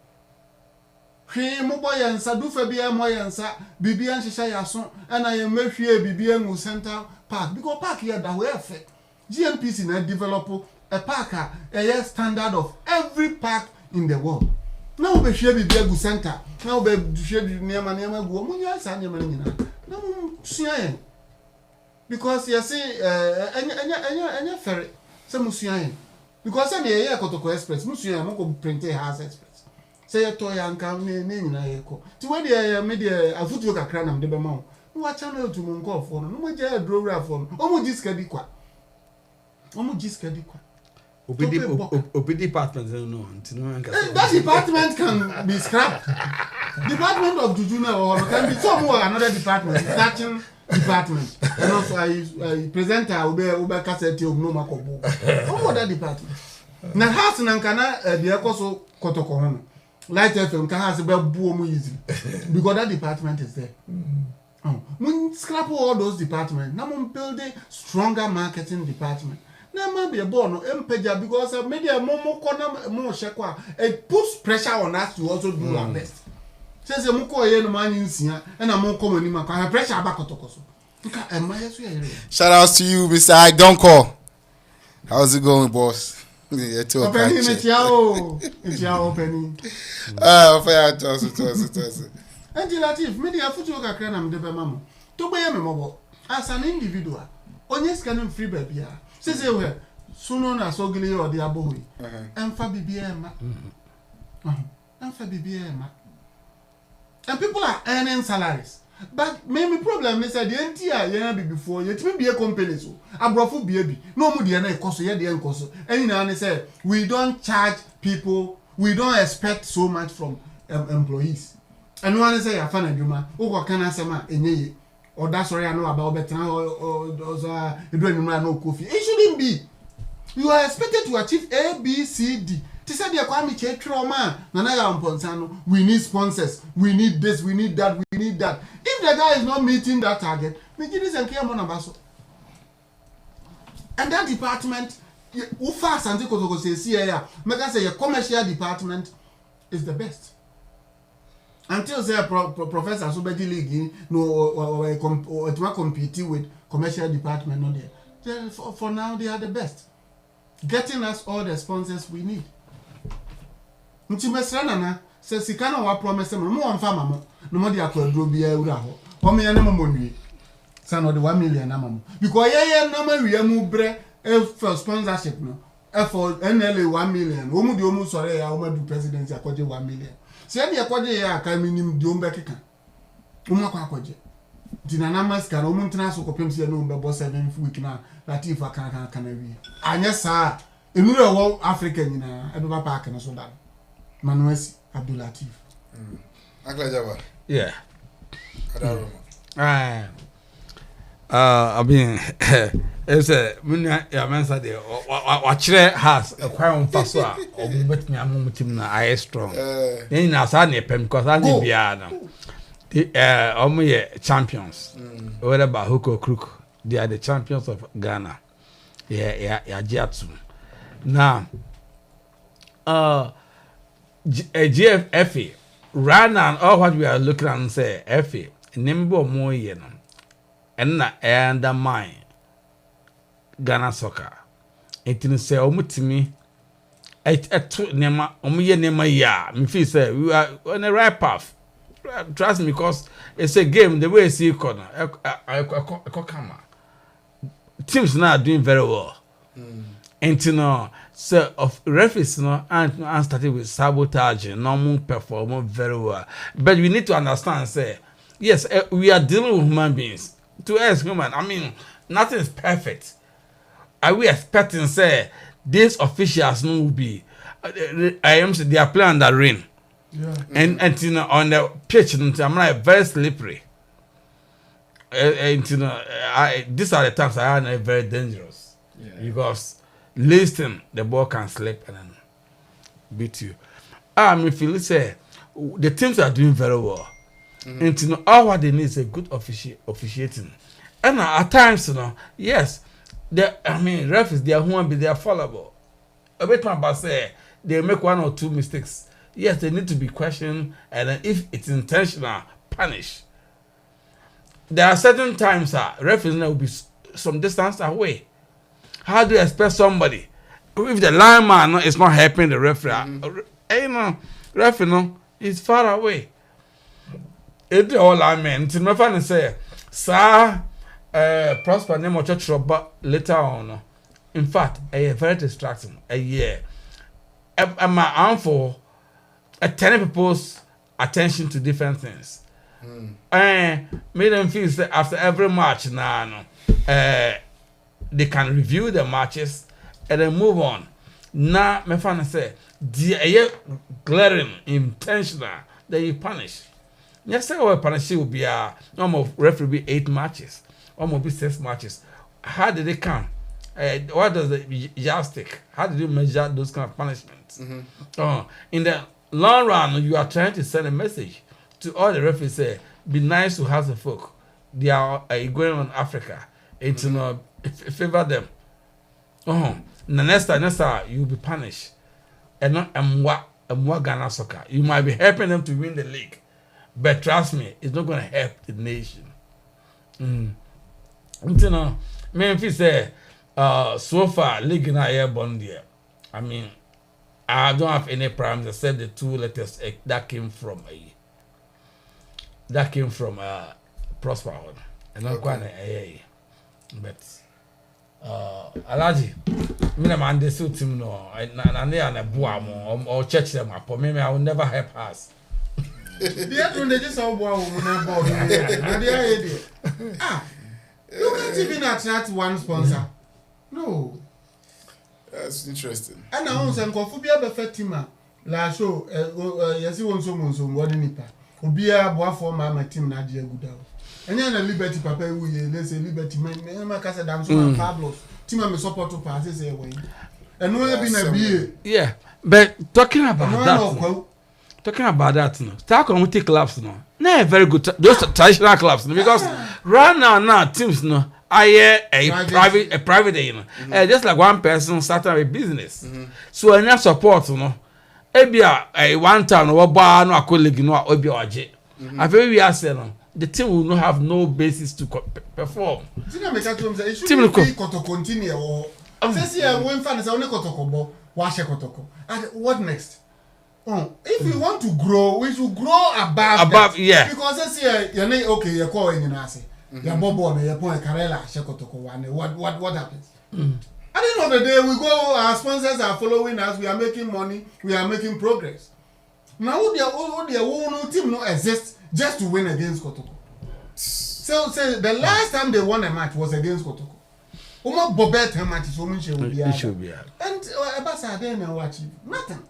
Hwe mo boy ansa du fa bia mo yansa bibia nhehya yaso and I am mehwe bibia mu Central Park because park here that we have GNPC na develop a park a standard of every park in the world. Now be hwe bibia gu center. Now be hwe niam gu mo nya sa niam nyina. Na mo sua yen. Because you see anya ferry se mo sua yen. Because say the Kotoko Express, musu ya mo ko print House Express. Say to ya nka ne nyina ye ko. Ti we de media afutu kakra na mde be ma wo. No channel to mo nko fo no. No mo je drowra fo no. O mo jiska di kwa. Obi department no. That department can be scrapped. Department of Jujuna or can be somewhere another department. Starting department. And also I presenter Ube Cassette of no Makobo. What that department? Na house nankana the Ekoso Kotoko hono. Light FM can has a boom easy because that department is there. When scrap all those departments, now we build a stronger marketing department. Now might be a bono empeja because media more corner more shakwa. It puts pressure on us to also do our best. Says a muko yen man in Sia and a more common in my pressure back to Tokoso. Shout out to you, Mr. ADINKRA. How's it going, boss? Opening it's your opening. Fair toss. And Latif, media football cranam de Bamamo. To buy a memo as an individual. Onyes can free baby. Says they were soon as ugly or the aboy. And for BBM. And for BBM. And people are earning salaries. But maybe problem is that the entire year before it may be a company so a brofu baby no more the cost yeah the cost and you know say we don't charge people, we don't expect so much from employees and one say I find a juma or can I say ma enye or that's what I know about better or doing no coffee. It shouldn't be. You are expected to achieve A, B, C, D. They said, we need sponsors, we need this, we need that, we need that. If the guy is not meeting that target, and that department, Ufa Santi Kotoko says, yeah, make us say a commercial department is the best. Until say Professor Subedi League, or competing with commercial department, not there. For now, they are the best. Getting us all the sponsors we need. Ntimesrana na se sika na wa promise mo mo amfa mamo no mo de akwadro bia ewura ho o me ne mo monwie sa no de 1 million na mamo because ye na ma wi amu bre for sponsorship no for NLA 1 million o mu de o mu sore ya o ma du presidency akwaje 1 million se de akwaje ya aka minim de o mbekeka o ma kwa akwaje dinana maska no mu ntena so kopem se no mbebo 7 week na Latif aka kana wi anya sa enure wo Africa nyina ebe ba park na so dan Manuesi Abdul Latif. Java. Yeah. I mean, it's a mensa there. Watch has a crown pastor or bet me a moment I strong. Then I saw Nepem because I didn't be only champions. What about Huko Crook? They are the champions of Ghana. Yeah, Jatsu. Now, GFFA right now all what we are looking at and say FA nimbo more you know and undermine Ghana soccer it in say omutimi nema omuye nema ya me feel say we are on the right path. Trust me because it's a game the way see corner come teams now are doing very well. And you know, so of referees, and started with sabotaging, normal perform very well. But we need to understand, say, yes, we are dealing with human beings. To us, human, I mean, nothing is perfect. Are we expecting, say, these officials will be? I am saying they are playing under rain, and you know, on the pitch, I'm like very slippery. And you know, these are the times I are very dangerous because. Listen, the ball can slip and then beat you. I feel say the teams are doing very well. And you know, all what they need is a good officiating. And at times, you know, yes, referees they are human, but they are fallible. A bit about say they make 1 or 2 mistakes. Yes, they need to be questioned, and then if it's intentional, punish. There are certain times referees will be some distance away. How do you expect somebody if the lineman is not helping the referee? You know, referee is far away. It's all linemen. It's my friend say, "Sir, prosper name of church but later on." In fact, very distracting. I'm for turning people's attention to different things. Made them feel that after every match now, they can review the matches and then move on. na me fan say the glaring intentional that you punish. Yes, say we punish will be almost referee be 8 matches, almost be 6 matches. How did they come? What does the yardstick? How did you measure those kind of punishments? In the long run, you are trying to send a message to all the referees. Say, be nice to House of Folk. They are going on Africa. It's favor them. The next time you'll be punished. And not more Ghana soccer. You might be helping them to win the league, but trust me, it's not going to help the nation. Memphis say, so far, league in our bond there. I mean, I don't have any problems except the 2 letters that came from Prosper one, and not quite a but Alaji, me na man dey suit him no, and they are a boy or church them up. Maybe I will never help us. The other they just all boy woman board. You can't even attract one sponsor. No. That's interesting. And I want some coffee be a fatima. La show, yes, you want some what nipa. Obia boa for my team na dia good out. And then a Liberty Papa, let's say Liberty, my casa dance on Pablo. Team me support to pass this away. And no have been a beer. Yeah, but talking about that, no. Start community clubs, no. No, very good. Those traditional clubs, no, because right now teams, no. I a private, you know. Just like one person starting a business. So any support, you know. Ebia a one time no bar no a colleague no obi oje. I feel we are saying the team will not have no basis to perform. Team will continue or say when fans only Kotoko bo wash Kotoko. And what next? If we want to grow, we should grow above that. Yeah. Because let's say you're okay, you're calling in Nasi. You're Bobo, you're point Karela, Shekotoko one. What happens? At the end of the day, we go, our sponsors are following us, we are making money, we are making progress. Now, their team no exists just to win against Kotoko. So, the last time they won a match was against Kotoko. Uma Bobet match is woman should be. And Abasa then watch nothing.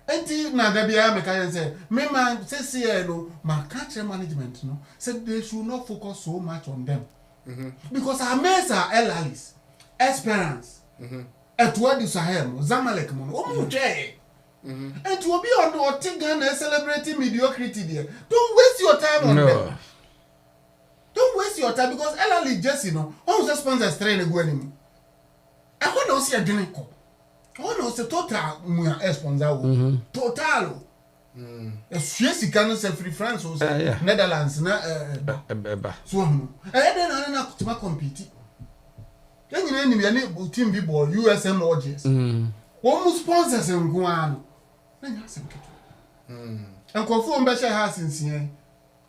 And now the BIA mechanic say, me man say no, my country management no said they should not focus so much on them. Because our mates are Elalis. Esperance. Etwadi Sahel, Zamalek Mono, and to be on the Otigan and celebrating mediocrity there. Don't waste your time on them. Don't waste your time because Elali just, all the sponsors train to go anymore. I want to see a drink. I want to see total sponsor. Total. A Swiss can say free France or Netherlands. So, and then I don't to compete. Then you know, team people, USM audience. One sponsors in Guano. Then you have some people. And confirm Besha has in here.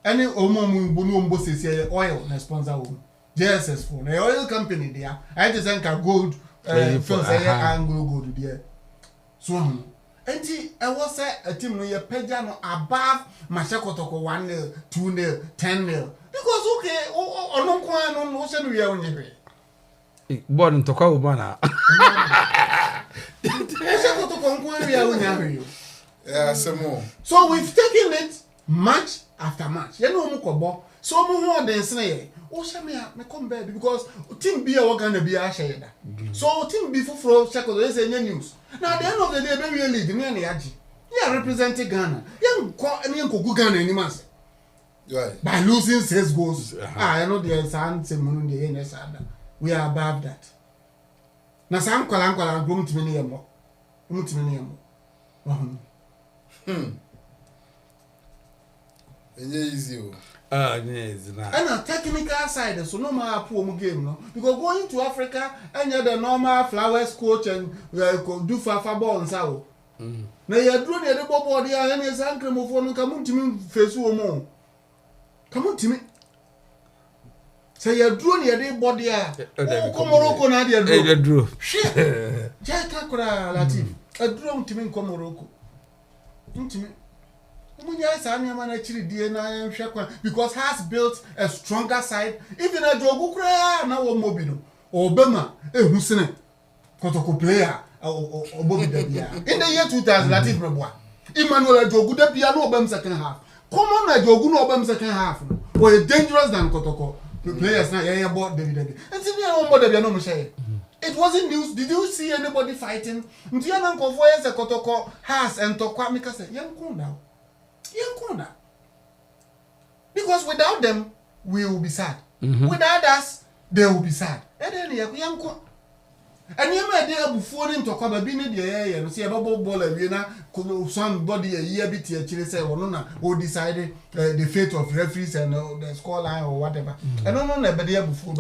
Any Omo Bunumbo says oil, na sponsor JSS for the oil company there. I just think a gold, first Anglo gold there. So, and I was a team no Pejano above Mashakotoko 1-0, 2-0, 10-0. Because okay, on ocean we are on the way. Born in Toko Bana. Yeah, some more. So we've taken it match after match. You know, Mukobo. So more than say, oh, Shamia, me come back because team B are going to be a shade. So team B for Shako, there's any news. Now, at the end of the day, baby, league, me and Yaji. You are representing Ghana. You are Ghana anymore. By losing 6 goals. I know the San Simon, the NSA. We are above that. Now, some Kalankola going to many more. Easy. And a technical side, so no more poor game, no. Because going to Africa and you're the normal flowers coach and do fafa ball and so. Now you're doing the body and his uncle move come to me face woman. Come on to me. Say you're doing your body. Oh, Morocco, Nadia drew. Shit. Jackakura Latif. A drum to me, Morocco. Because has built a stronger side. Even a Jogukra now Mobino. Obama, Hussein. Kotoko player or Bobby Debia. In the year 2000, Latif Rebois. Emmanuel Jogu Debia no Obam second half. Common na Jogu no Obam second half. Were dangerous than Kotoko. The players now yeah bought David. And see me on board Debia no Michelle. It wasn't news. Did you see anybody fighting? Ndiana Kofoye se Kotoko has and Tokwa Mika say, Young Kunda. Because without them, we will be sad. Without us, they will be sad. And then young and you may dear before him to come a bin in the air and see a bubble ball and somebody a year bit here say or no who decided the fate of referees and the score line or whatever. I don't know never there before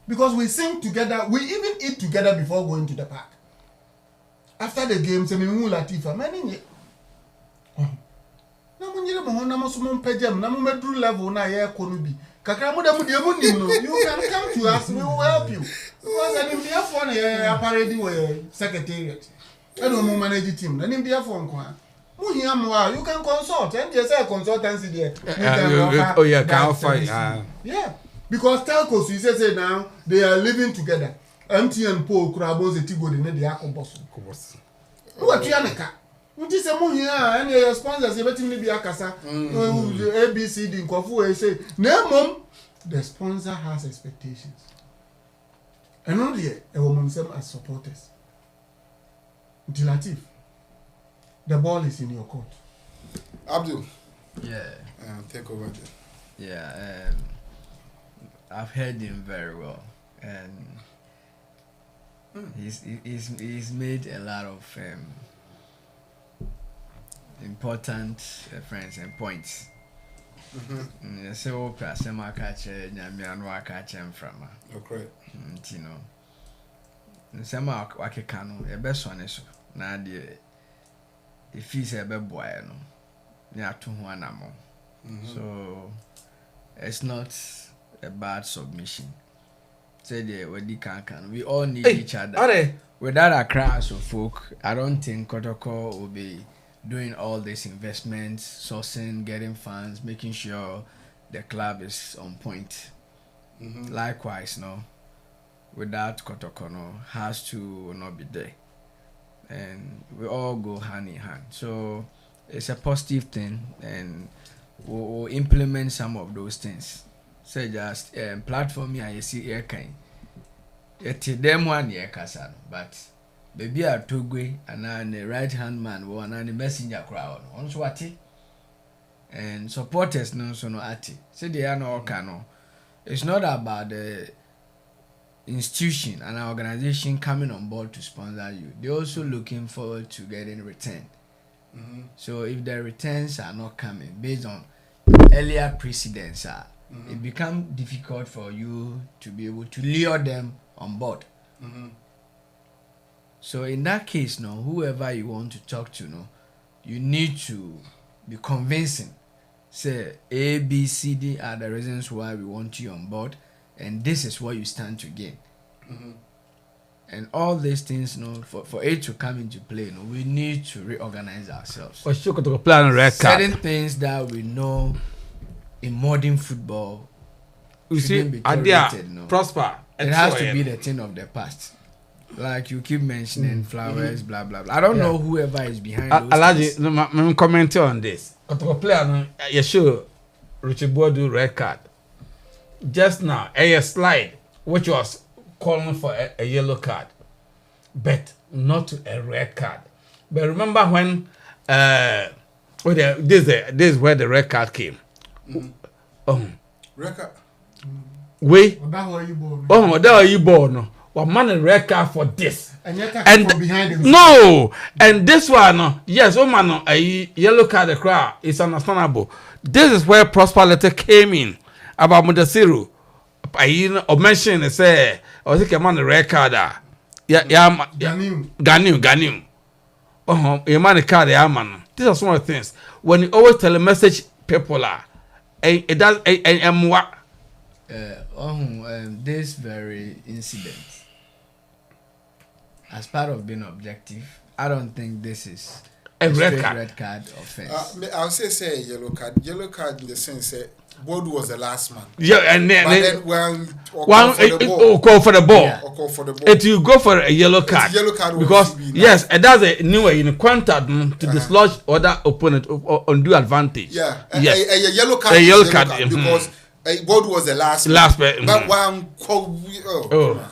because we sing together, we even eat together before going to the park. After the game, say me Latifa, many na munyire mo na mo so mo pagam na mo medru level na ye kono bi kakra mo da mo de mo nim no you can come to us, we will help you because anim dia for na aparedi we secretariat and no manage team anim dia for nko mo hia mo you can consult and they say consultancy there can offer yeah because telcos you say now they are living together MTN Paul Krabos etigo de ne de akoboso what you aneka Nti se mo hia and your sponsors ebetimi bi akasa ABCD nkofu we say na mom the sponsor has expectations and only e wo mom sem as supporters Nti Latif the ball is in your court. Abdul, take over there. Yeah, I've heard him very well and he's made a lot of important friends and points. So, Prasema catcher, Yamiano catcher from. Okay. You know, some Wakekano, a best one is now if he's a bad boy, no, near 2 more. So, it's not a bad submission. Say we all need each other. Without a class of folk, I don't think Kotoko will be doing all these investments, sourcing, getting funds, making sure the club is on point. Likewise, no, without Kotoko, no, has to not be there. And we all go hand in hand. So it's a positive thing and we'll implement some of those things. Say just platform here, you see air kind. Them one year kasa, but baby are Togwe and the right hand man one and the messenger crowd on Swati and supporters no so no ati. Say they are no cano. It's not about the institution and an organization coming on board to sponsor you. They're also looking forward to getting return. So if the returns are not coming based on earlier precedents, it becomes difficult for you to be able to lure them on board. So in that case, no, whoever you want to talk to, no, you need to be convincing. Say A, B, C, D are the reasons why we want you on board, and this is what you stand to gain. And all these things, no, for it to come into play, no, we need to reorganize ourselves. Certain things that we know in modern football, you see, prosper. It has to be the thing of the past. Like you keep mentioning flowers, blah blah blah. I don't know whoever is behind those things. I'm commenting on this. Kotoko player, you show Richard Boadu red card. Just now, a slide, which was calling for a yellow card, but not a red card. But remember when this is where the red card came. Red card. That are you born? No. What man a red card for this? And from behind him. No, and this one, yes, man, a yellow card. The crowd is understandable. This is where Prosper letter came in about Mudasiru. I mentioned say, I think a man a red card. Ganim. A man a card. Man. These are some of the things when you always tell a message, people are. It does what. This very incident, as part of being objective, I don't think this is A red straight card. red card offense. I'll say a yellow card. Yellow card in the sense that Bold was the last man. Yeah, and But then then when one call for the ball. Yeah. or call for the ball. If you go for a yellow card, yellow card will because be nice. yes, and that's a new way in contact to dislodge other opponent or undue advantage. Yeah, yes. a yellow card. A is yellow card, because Bold was the last. Last man. man, But one call. Oh. Come on.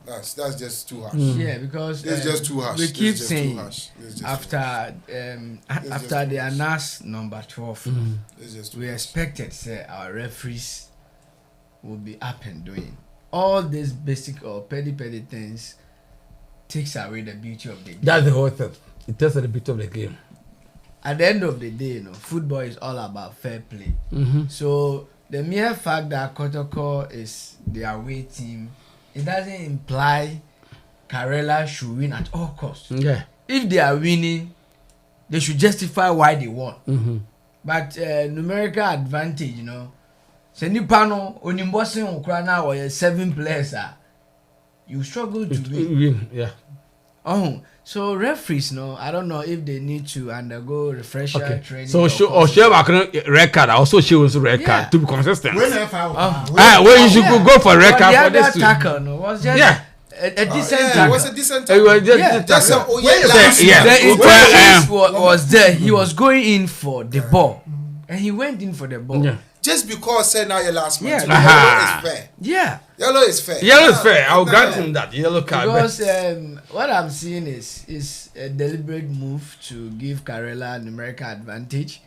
That's just too harsh. Yeah, because It's just too harsh. we It's keep just saying too harsh. It's just after just they too harsh. announced number 12, It's just too we harsh. expected say our referees will be up and doing all these basic or petty things. Takes away the beauty of the game. That's the whole thing. It takes a bit of the game. At the end of the day, football is all about fair play. So the mere fact that Kotoko is the away team, it doesn't imply Karela should win at all costs. Yeah. If they are winning, they should justify why they won. But numerical advantage, say nipa no onimbosin okra na or 7 players you struggle to win. Yeah. So referees, I don't know if they need to undergo refresher training. So show back red card. Also shows red Yeah. card to be consistent. When Well, you should go for red card for this too. tackle was just a decent Yeah, it tackle. was a decent. It was just Yeah. Just tackle. The Yeah. intelligence was there. He was going in for the ball, and he went in for the ball. Yeah. Just because say now your last man, Yeah. so yellow is fair. Yeah. Yellow is fair. Yellow is fair. I'll grant him that yellow card. Because what I'm seeing is a deliberate move to give Karela numerical advantage,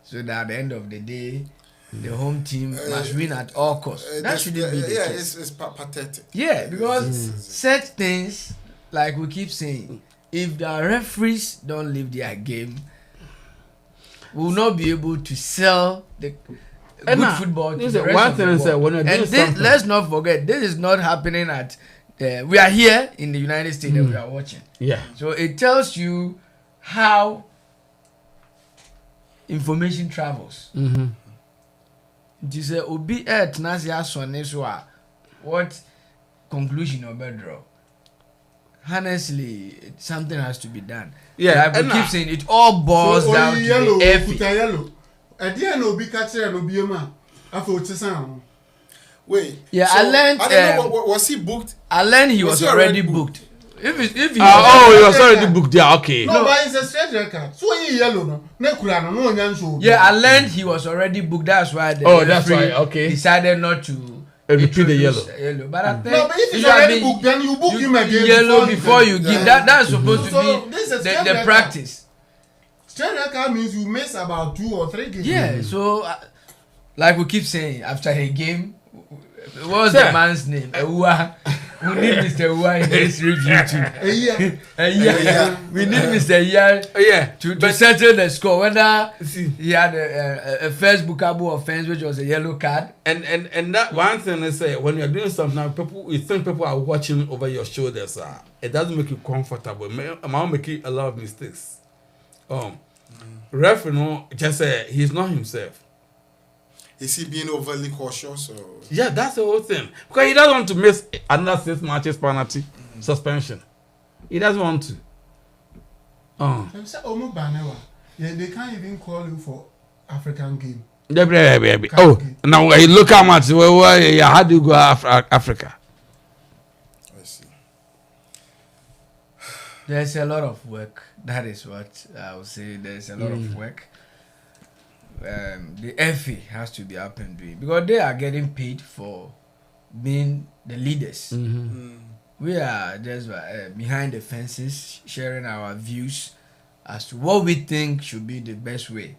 so that at the end of the day, the home team must win at all costs. That shouldn't be the case. It's pathetic. Yeah, because such things, like we keep saying, if the referees don't leave their game, we will not be able to sell the good football to the rest one of the thing is that world. when you're doing And something, let's not forget, this is not happening at. We are here in the United States and we are watching. yeah. So it tells you how information travels. It is a obi nasia sonne so what conclusion or draw. Honestly, something has to be done. Yeah, like we keep saying, it all boils down to yellow, the FA. yellow. At the end, obi catch it, obi ma. After Wait. Yeah, so, I learned. I don't know. Was he booked? I learned he Was was he already already booked. If he he was already booked there. Okay. No, but it's a straight record. So he yellow no. Ne kura no no nyanso. yeah, I learned he was already booked. That's why the That's referee why. Okay. decided not to Repeat the introduce yellow. But I think No, but if it he's should have already been- booked, then you book him again. yellow before you give. That's supposed So, to be this is the straight practice. Straight record means you miss about 2 or 3 games. Yeah, so like we keep saying, after a game, what's Sir. the man's name? Ewa. We need Mr. Ewa in this review too. Yeah. We need Mr. Ewa Yeah. to settle the score. Whether See. he had a first bookable offense, which was a yellow card. And that one thing is when you're doing something now, you think people are watching over your shoulders. It doesn't make you comfortable. It might make you a lot of mistakes. Ref, just say he's not himself. Is he being overly cautious or? Yeah, that's the whole thing. Because he doesn't want to miss another 6 matches penalty suspension. He doesn't want to. Yeah, they can't even call you for African game. Oh, now when you look how much. How do you go Africa? I see. There's a lot of work. That is what I would say. There's a lot of work. The FA has to be up and doing because they are getting paid for being the leaders. We are just behind the fences, sharing our views as to what we think should be the best way.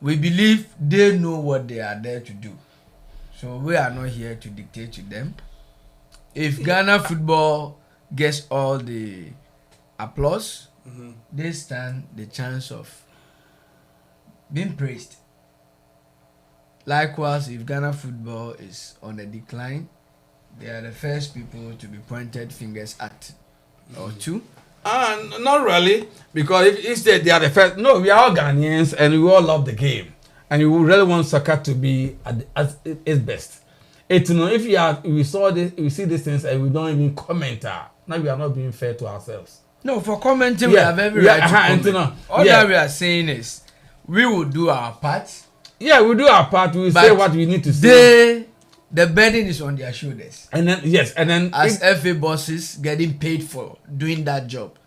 We believe they know what they are there to do, so we are not here to dictate to them. If Ghana football gets all the applause, they stand the chance of being praised. Likewise, if Ghana football is on a decline, they are the first people to be pointed fingers at or to. Not really, because if instead they are the first. No, we are all Ghanaians and we all love the game, and we really want soccer to be at its best. If we see these things and we don't even comment, now we are not being fair to ourselves. No, for commenting, we have every right to comment. All that we are saying is, we will do our part. Yeah, we do our part. We say what we need to say. The burden is on their shoulders. And then as FA bosses getting paid for doing that job.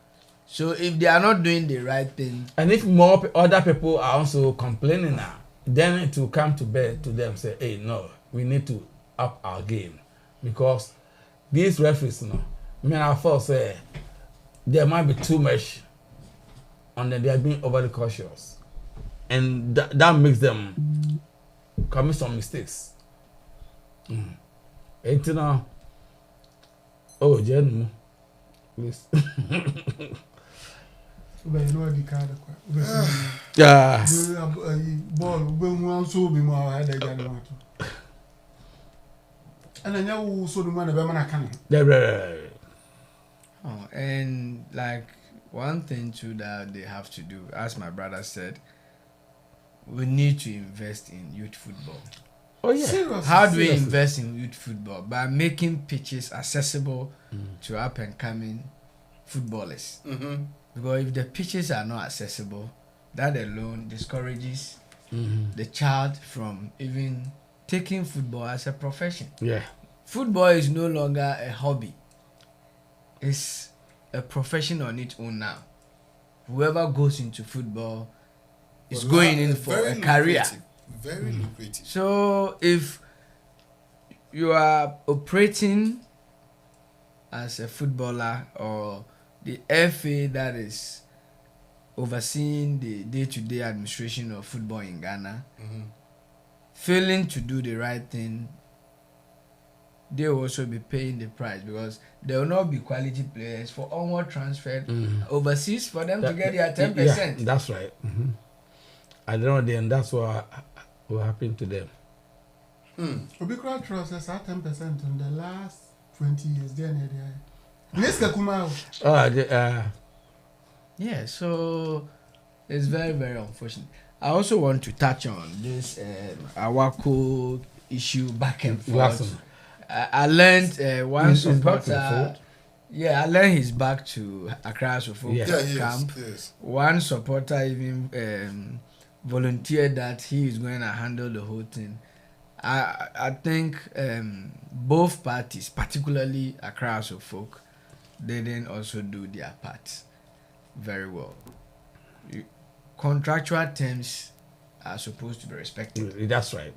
So if they are not doing the right thing, and if more other people are also complaining now, then it will come to bear to them say, hey, no, we need to up our game, because these referees, I first say there might be too much, and then they are being overly cautious, and that makes them commit some mistakes. Oh, Jen, please. Yeah. Ball, and I know so the man of can. And like one thing too that they have to do, as my brother said, we need to invest in youth football. Oh yeah. Seriously. How do we invest in youth football? By making pitches accessible to up and coming footballers. Because if the pitches are not accessible, that alone discourages the child from even taking football as a profession. Yeah. Football is no longer a hobby. It's a profession on its own now. Whoever goes into football is going in for a career. Very lucrative. So if you are operating as a footballer, or the FA that is overseeing the day-to-day administration of football in Ghana, failing to do the right thing, they will also be paying the price, because there will not be quality players for onward transfer overseas for them to get their 10%. Yeah, that's right. I don't know, then that's what will happen to them. Obikra trust us at 10% in the last 20 years. Yeah, so it's very, very unfortunate. I also want to touch on this Awako issue back and forth. I learned one supporter. Yeah, I learned he's back to Accra camp. Yes. One supporter even volunteered that he is going to handle the whole thing. I think both parties, particularly Accra folk, they didn't also do their part very well. Contractual terms are supposed to be respected. That's right.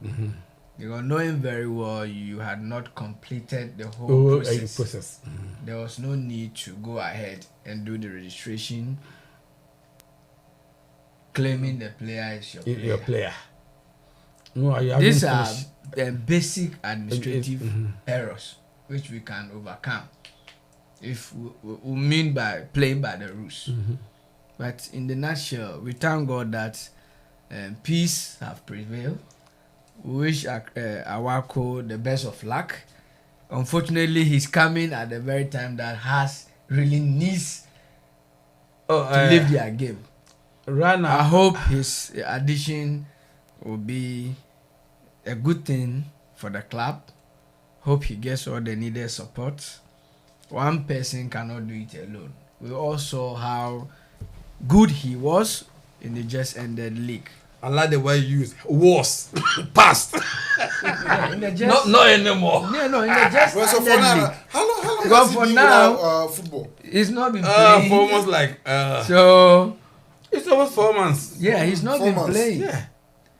Because knowing very well you had not completed the whole process. There was no need to go ahead and do the registration, claiming the player is your player. No, these are basic administrative errors which we can overcome if we mean by playing by the rules. But in the nutshell, we thank God that peace have prevailed. We wish Awako the best of luck. Unfortunately, he's coming at the very time that Hearts really needs to leave their game. I hope his addition will be a good thing for the club. Hope he gets all the needed support. One person cannot do it alone. We all saw how good he was in the just ended league. I like the way you use was past. Yeah, in the just, not anymore. Yeah, no, in the just Well, so ended for now, league. how long Well, has for he been now, without football? He's not been playing. For almost like so it's almost 4 months. yeah, he's not 4 been months. playing. Yeah.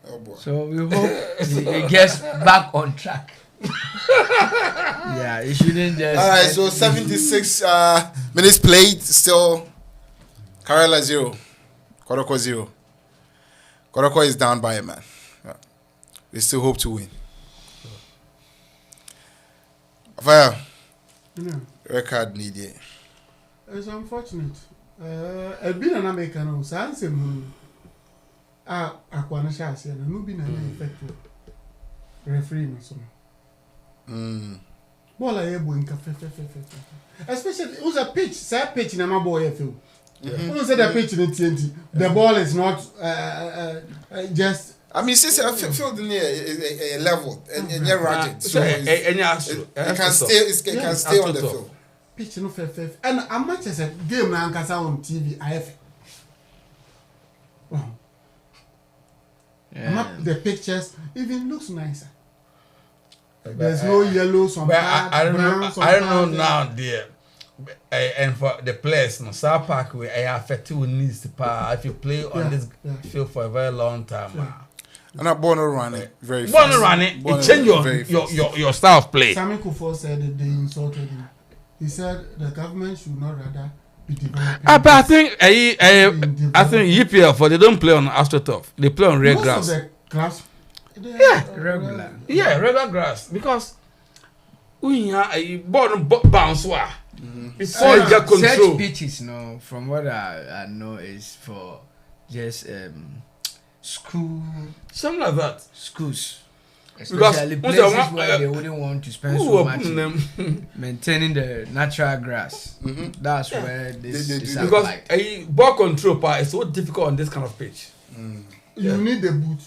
Oh boy. So we hope he gets back on track. Yeah, he shouldn't just. All right, so 76 minutes played, still Karela 0, Kotoko 0. Kotoko is down by a man. Yeah. They still hope to win. Fire. Record needed. It's unfortunate. I've been an American, so I'm saying, Aquana Shas, and no been an effective referee. Well, I have been cafe. Especially, it was a pitch, sad pitch in my boy. Who said a pitch in TNT? The ball is not just. I mean, since I feel near a level and you're rugged, so it can stay on the field. pitch no fair. And how much as a game na ankasa on TV IF. The pictures even looks nicer. There's no yellow, some But I don't brown, know. some I don't know powder. now, dear. And for the players, no, South Park, we are affected with needs to power. If you play on this field for a very long time, And I born run it very fast. born run it, it change your style of play. Sammy Kufo said that they insulted him. He said the government should not rather be developing. But I think EPL for they don't play on AstroTurf. They play on real grass. Most of the clubs, Regular. Yeah, regular grass because we have a ball bounce. It's so you get control. Such pitches, no, from what I know, is for just Something like that. schools. Because Especially places where they wouldn't want to spend so much maintaining the natural grass. That's where this is because applied. a ball control part is so difficult on this kind of pitch. you need the boot.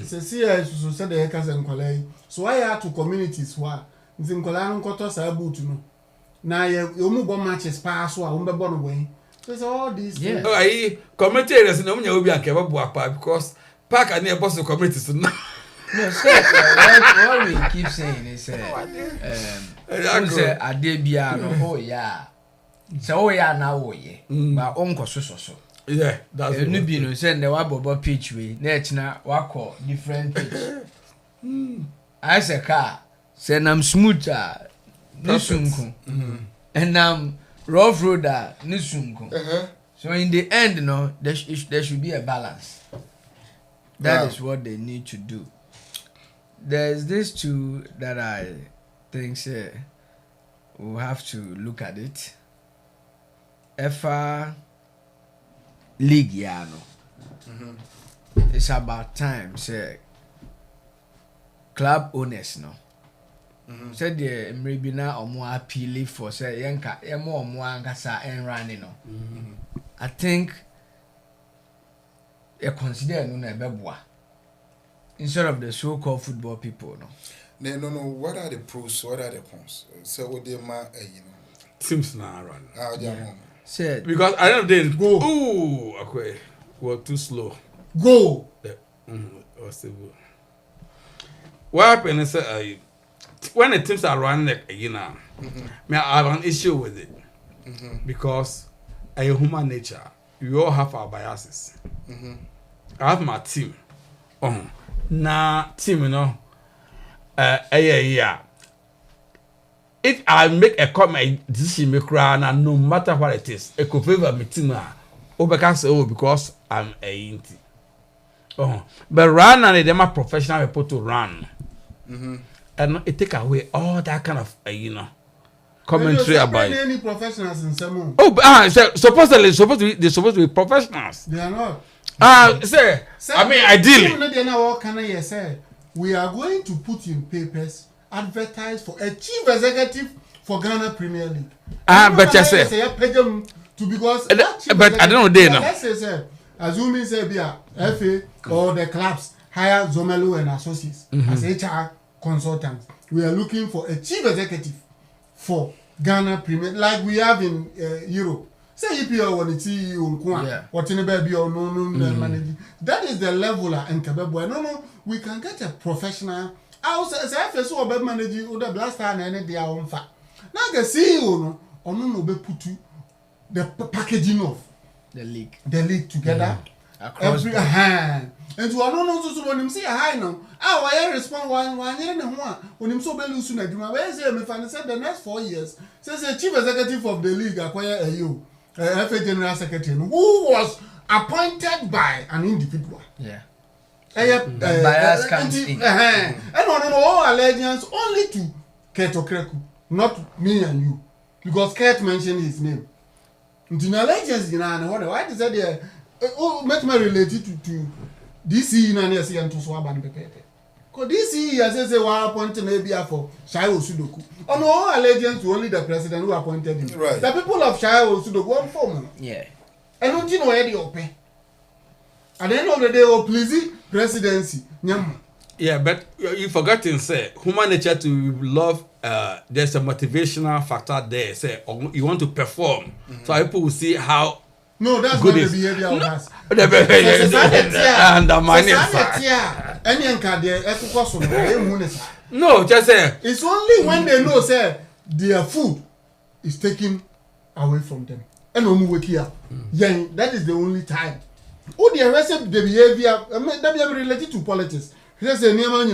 So said the Ekas and Kolei. So I had to communities where in Kolan Kotos I boot no. Now you move on matches pass or umbe born away. So it's all these Yeah. Oh, I community areas in Omunya will be a kebab because park and near boss of communities. No, so, what we keep saying is Adebia no yeah. So now but unko so. Yeah, that's You no be no send the wabobo pitch way. Net na wako different pitch. As a car, send am smoother nusunku. And rough roader nusunku. So in the end, no, there should be a balance. That is what they need to do. There's this two that I think we'll have to look at it. EFA League, yeah, no. It's about time, say club owners, no. Said the maybe now or more appealing for say yanka more ankasa and running, no. I think you consider no beboa instead of the so-called football people, no. No. What are the pros? What are the cons? So what they Seems now run. Said Because I don't think Go. Ooh, okay. We're too slow. Go. Yeah. What happened is when the teams are running, I have an issue with it because a human nature, we all have our biases. I have my team. Team, you know, if I make a comment, decision maker, and no matter what it is, it could favor me team. Because I'm a inti. But run and them are professional people to run. And it take away all that kind of commentary about it. Any professionals in Samu? Supposedly they're supposed to be professionals. They are not. I mean, ideally. We are going to put in papers, advertise for a chief executive for Ghana Premier League. But you say, because but I don't know they know. Let's say, assuming say be a FA or the clubs hire Zomelu and Associates as HR consultants. We are looking for a chief executive for Ghana Premier, like we have in Europe. Say EPL when it's CEO, what in a baby or no managing. That is the level and Kabebo. No, we can get a professional. I was as I saw a manager or the blaster and any their own fat. Now the CEO or no be put to the packaging of the league together every hand. And to no so when him see a high now. I respond one year and one when him so be losing a dream. Where is him if I said the next 4 years? Says the chief executive of the league acquire a you. FA General Secretary who was appointed by an individual. Yeah. Bias comes in. And all allegiance only to Kotoko, not me and you. Because Kurt mentioned his name. The allegiance, why is that there? Make me related to DC and to Swaban Pepe. Because DC has said, well, appointed maybe for Shaiwo Sudoku. On all allegiance to only the president who appointed him. Right. The people of Shaiwo Sudoku were former. Yeah. And don't you know where they open? At the end of the day, oh, please, presidency. Yeah, but you forgot to say human nature to love there's a motivational factor there. Say you want to perform, so people will see how. No, that's good not is. the behavior of us. And the money. No, just say. It's only when they know say their food is taken away from them. And no wake here. Yeah, that is the only time. Oh, the rest of the behavior that be related to politics. Just say near man,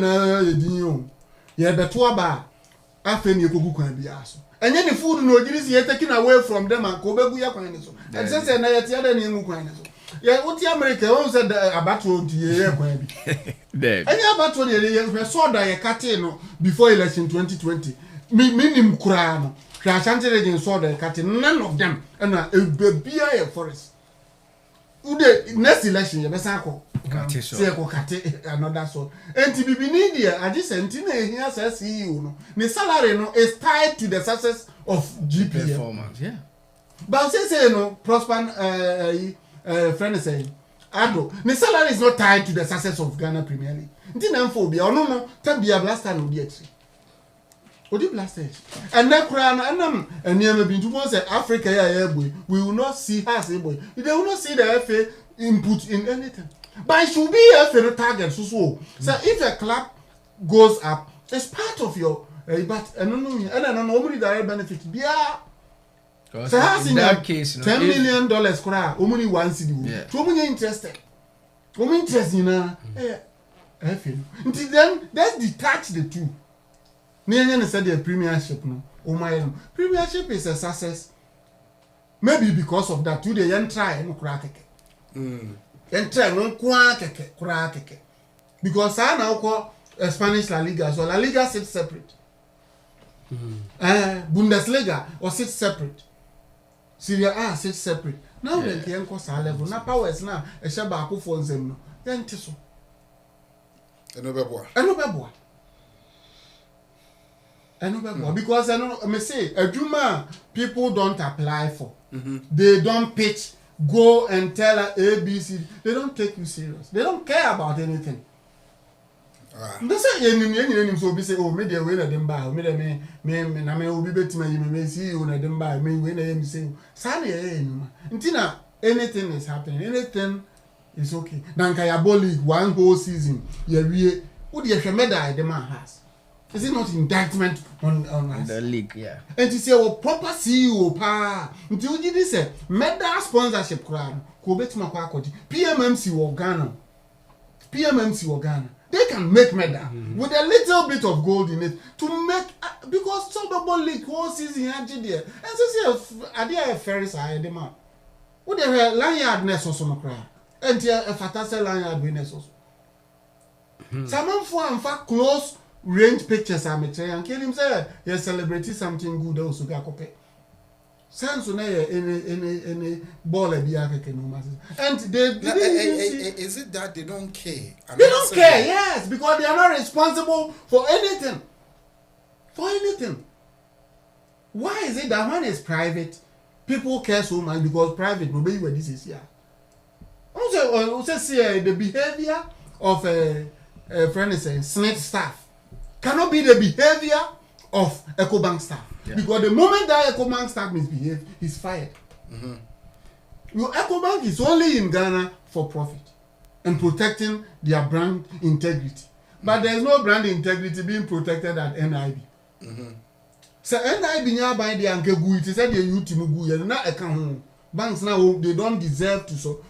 yeah, the tuaba. I think you could go and be asked. And then the food no is taken away from them and Kobebuya Quaniso. And since I had the other name Quaniso. Yeah, what the American owns said about to the Quabi. And about 20 years, we saw that Catino before election 2020. Minim Kurano. Crashanted against saw the Catin, none of them, and a beer forest. Ude next election, you best another so. And to be needed, I just sent in here says CEO. The salary no is tied to the success of GP performance. Yeah. But say no, Prosper friend saying, Ado, the salary is not tied to the success of Ghana Premier League. Didn't phobia or no, tell be a blaster no DX. What do blasters? And that crown and near me to say Africa, we will not see us, boy. They will not see the FA input in anything. But it should be a fair target. So if a club goes up, it's part of your but I don't know only direct benefit. Yeah. So in that case, $10 million only one city. So many interested. Only interested in until then, let's detach the two. Near said the premiership no. Oh my premiership is a success. Maybe because of that, today you try no crack. Enter no crack. Because I now call Spanish La Liga, so La Liga sits separate. Bundesliga or sits separate. Serie A sits separate. Now they can cause our level. Now powers now a shabako for them. Then tiso. Because I know, I say, a Juma people don't apply for. They don't pitch, go and tell ABC. They don't take you serious. They don't care about anything. That's why you so be say, oh, maybe a winner them buy, maybe me will be better. You may see you na them buy, me when I say, Sunday, Intina, anything is happening, anything is okay. Nankaya League, one whole season, you would you remember the man has. Is it not indictment on us? The league, yeah. And to say, oh, proper CEO, pa. Until you did say, medal sponsorship crown, Kobetima Kwakoti, PMMC or Ghana. They can make medal with a little bit of gold in it to make, because Super League whole season had there. And so say, are there a ferris I demand? Would there a lanyardness or some crown? And there a fantastic lanyard winners also. Someone for in fact close range pictures are material and kill him say you celebrating something good also got copy. Sans any ball a and they is it that they don't care? They don't care, yes, because they are not responsible for anything. Why is it that when it's private, people care so much because private will be where this is here? Also see the behavior of a friend is saying SNET staff cannot be the behavior of EcoBank staff. Yeah. Because the moment that EcoBank staff misbehave, he's fired. Your EcoBank is only in Ghana for profit and protecting their brand integrity. But there's no brand integrity being protected at NIB. So NIB now by the Anke it said the Utimugu, not account banks now they don't deserve to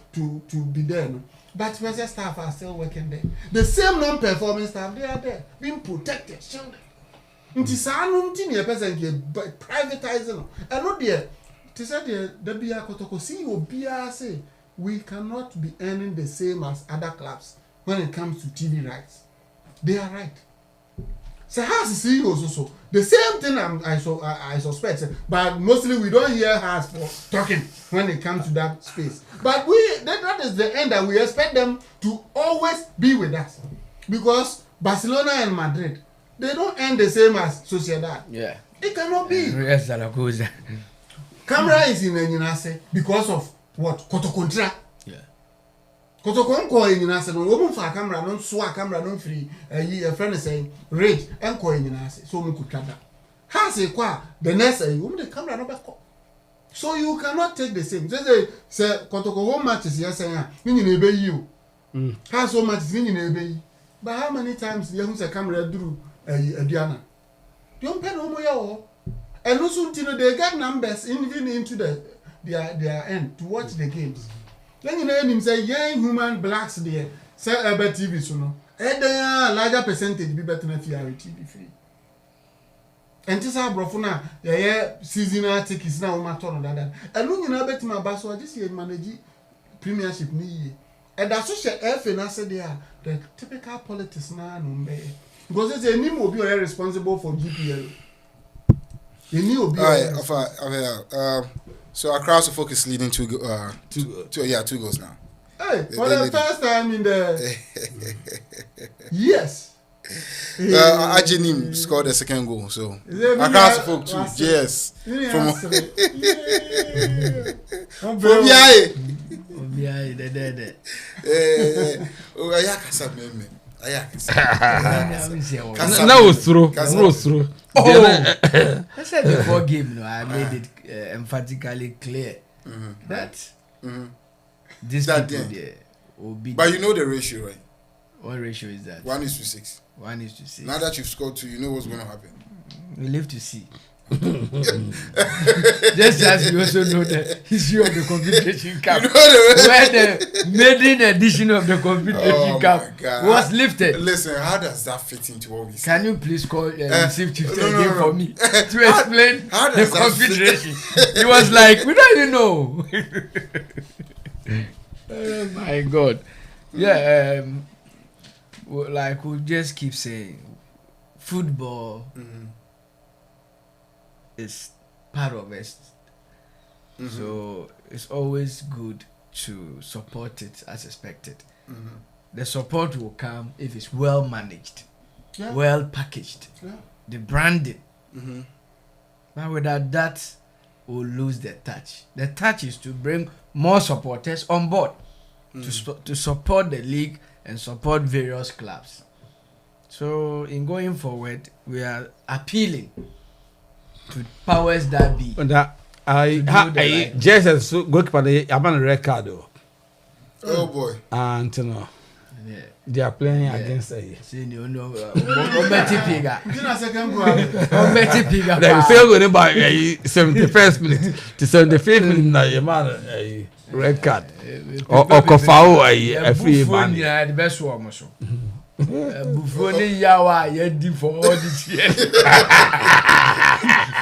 be there. No? But special staff are still working there. The same non-performing staff, they are there, being protected, shielded. Nti saa no nti ne person get privatizing. And not there. They said the Bia Kotoko CEO Bia say we cannot be earning the same as other clubs when it comes to TV rights. They are right. So how's the CEO also? The same thing I suspect, but mostly we don't hear her for talking when it comes to that space. But that is the end that we expect them to always be with us, because Barcelona and Madrid, they don't earn the same as Sociedad. Yeah, it cannot be. Camera is in Enyinase because of what? Kotoko. Kotoko nko Enyinase no omu fa camera no so camera no free a friend is saying rage enko Enyinase so mu kutwada has a qua the next the camera no back. So you cannot take the same. Say Kotoko home matches yes you ebe you. Has so much in ebe. But how many times you say camera drew Diana? Don't pay no more. And also they get numbers even into their end to watch the games. Then you know him say young human blacks there say about TV so no. And then larger percentage be better than TV free. And this are brofuna seasonal tickets now matter no that. And when you know bet my bass so just here manage premiership ni. And that's what FA na say there the typical politics na no be. Because they any will be responsible for GPL. They need to be so Accra Suffolk is leading 2 goals now. Hey, for the first time in the yes. Ajenim scored the second goal, so Accra Suffolk too. Yes. From Obiaye, the oh ayakasa meme. Ayakasa. That was through. I said before game, I made it emphatically clear that this people there will be. But you know the ratio, right? What ratio is that? 1:6. 1:6. Now that you've scored 2, you know what's going to happen. We live to see. Just as you also know the history of the Confederation Cup, You know the where the maiden edition of the Confederation Cup was lifted. Listen, how does that fit into what we say? Can you please call receive chief again for me to explain how the does that Confederation? He was like, we don't even know. Oh my God. Yeah, like we just keep saying, football is part of it. So it's always good to support it as expected. The support will come if it's well managed, well packaged, the branding. But without that, we'll lose the touch. The touch is to bring more supporters on board to support the league and support various clubs. So in going forward, we are appealing to powers that be. I just goalkeeper I'm on a record though. Oh boy. And you know, they are playing against a. See, you know, They say going by 71st minute to 75th minute now. You man a red card or Kofao a free man. Yeah, the best one so. Buffoni yawa ye di for all this year.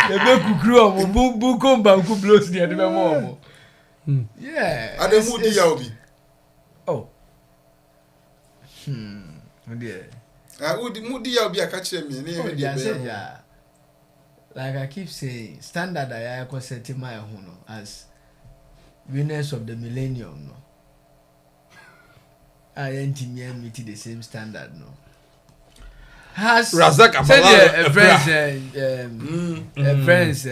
The be kukru bu komba ku blows near the mo. Yeah. And the moody yaobi. Oh. Oh dear. Moody yaobi a catch me. Like I keep saying, standard I ko set my own as winners of the millennium no. I ain't meet the same standard no. Has Razak a friends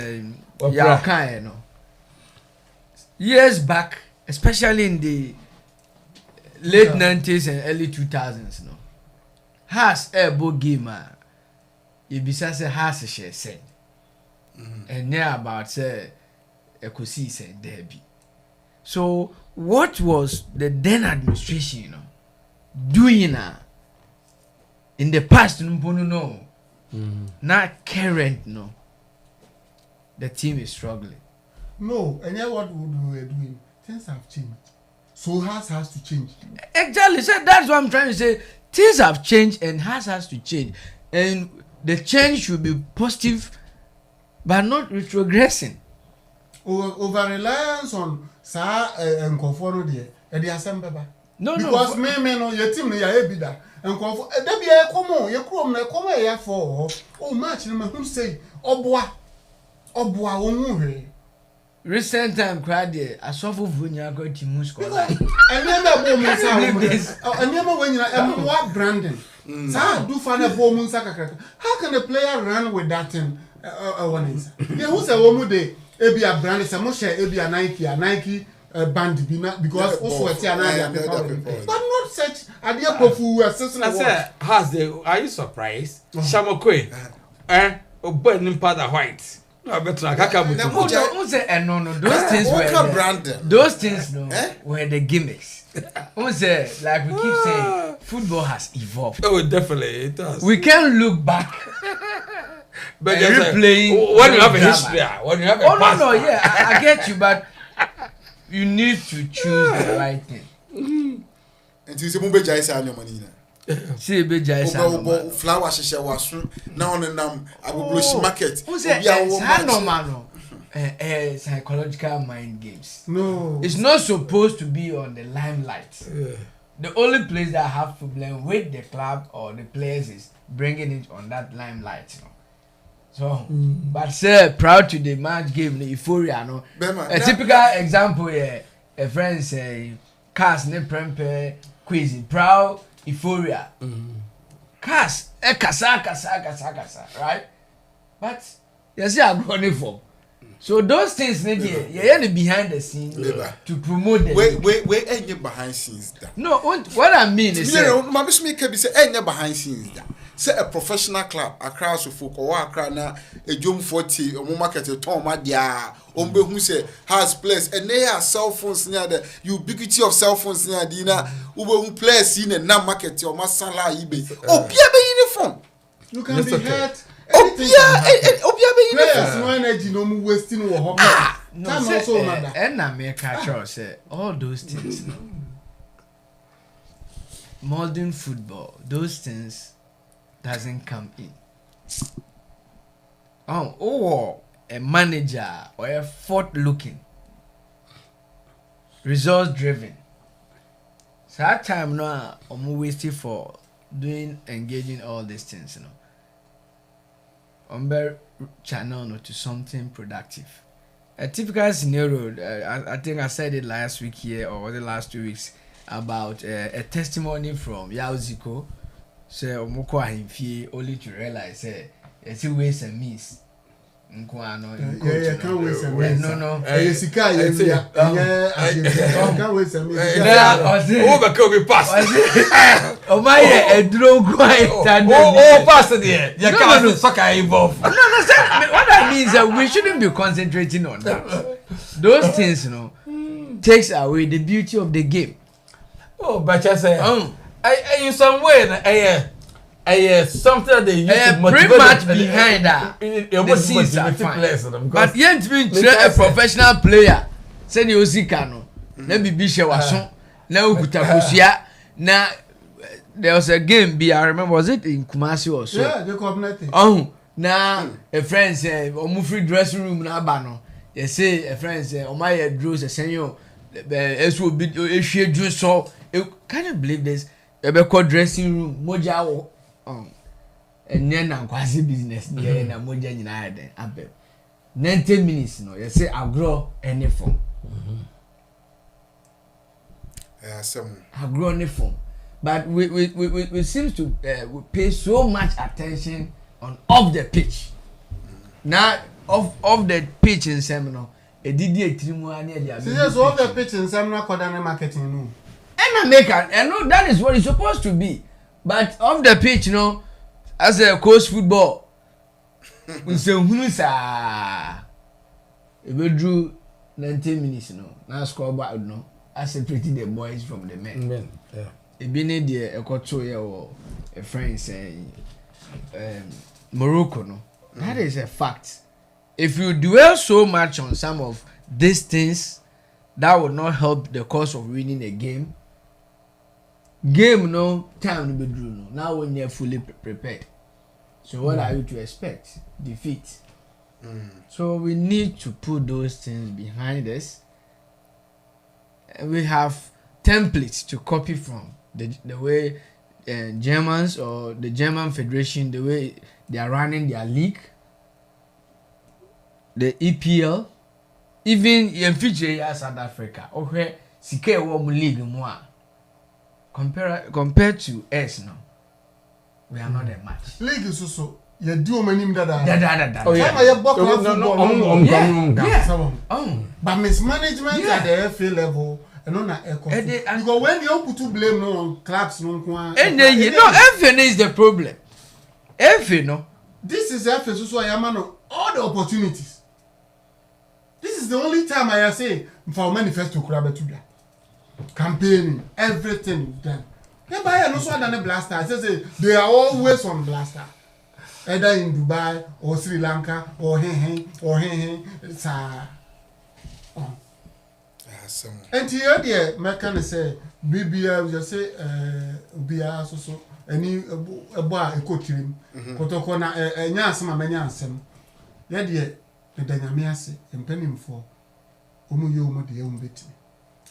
yeah kind no. Years back, especially in the late 90s and early 2000s no. Has a book game you be say has share say. And now about say ekosi say derby. So what was the then administration, you know, doing in the past? No, not current. No, the team is struggling. No, and yeah, what we were doing, things have changed. So has to change. Exactly. So that's what I'm trying to say. Things have changed, and has to change, and the change should be positive, but not retrogressing. Over reliance on and conform there, and the assembly. No, because me no your team no ya be that and conform. There be a come you come here for match no who say oboa omu. Recent time crowd there, I saw for Vunya go to Moscow. And never and never when you what branding. Do find a bomb how can a player run with that thing? One is. Yeah, who's a woman day? Ebi a brand is a moshe ebi a Nike band because also a but not such idea pofu assessment. I said, has the are you surprised? Shamokwe. boy nimpa da white. No better kaka butu. Who say no those things were those things were the gimmicks. Who say like we keep saying football has evolved. Oh definitely it has. We can look back. But replaying when you have a history, when you have a past. No, yeah, I get you, but you need to choose the right thing. And you say mumbe jai say anyo money na. See be jai say. Obo flower sheshe wasu na on nam agogloshi market. Who say no psychological mind games. No. It's not supposed to be on the limelight. Yeah. The only place that have problem with the club or the players is bringing it on that limelight, you know. So, but say proud to the match game, the euphoria, no. A typical example here, a friend say, cast ne prempe quiz, proud euphoria. Cast, kasa, right? But you see, I'm going for. So those things need you're behind the scenes to promote them. Wait, ain't behind scenes that. No, what I mean is my business can be say ain't behind scenes that. Say a professional club, a crowd of folk or a na a jump 40 or market a tom dia ombe who say has place and they are cell phones near the ubiquity of cell phones near Dina who plays in a non market or masala eBay. Oh, be uniform. You can be hurt. Players no energy no more wasting or no also matter. And I make a say all those things. Modern football, those things doesn't come in. Or a manager or a forward-looking, results-driven. So that time now, I'm wasting for engaging all these things, you know. On channel to something productive. A typical scenario, I think I said it last week here or the last 2 weeks about a testimony from Yauziko. So omoko ahimfie only to realize say it's ways and means. Yeah, can't waste and means. No. Sika yeah. Can't waste and means. Oh, but can we pass? Oh my, a drone quiet. Oh, pass there. You can't soccer involved. No, what that means that we shouldn't be concentrating on that. Those things, you know, takes away the beauty of the game. Oh, but I say, in some way, something they used to motivate pretty much behind that. The scenes are fine. But yet, a professional player, send you Zikano, let me be sure was so. Now, now, there was a game, I remember, was it in Kumasi or so? Yeah, they coordinated. Now, a friend said, free dressing room, Nabano. They say, a friend said, my draws a senior, as will be a sheer juice. So, you can't believe this. A dressing room, Moja, and then I'm quasi business near and I'm Moja in Ireland. 90 minutes, no, you say, I'll grow any form. I'll grow any form. But we seem to we pay so much attention on off the pitch. Now off the pitch in seminar, a DD so off the pitch in seminar called marketing no. And no, that is what it's supposed to be. But off the pitch, you know, as a coach football, we say we drew 19 minutes, you know. Now score back, you know. I separated the boys from the men. Yeah. A been there a quarter or a friend saying Morocco, no. That is a fact. If you dwell so much on some of these things, that would not help the cause of winning a game. Game no time to be drew no. Now when you're fully prepared. So what are you to expect? Defeat. So we need to put those things behind us. And we have templates to copy from the way Germans or the German Federation, the way they are running their league, the EPL, even in future South Africa. Okay, Sike World League more. Compared to us now, we are not that much. League is also you do many that. Oh yeah. But mismanagement at the FA level. Because when you put to blame on clubs, no, FA is the problem. FA no, this is FSU so I am all the opportunities. This is the only time I say for manifesto Krabetuda. Campaigning, everything done. Everybody knows what than a blaster. I say they are always on blaster. Either in Dubai or Sri Lanka or it's and here the American say BBA just say BBA so any a boy a coach him Kotoko na nyasema menyansem ye de danyamiase empenim for omu ye omu de omu beti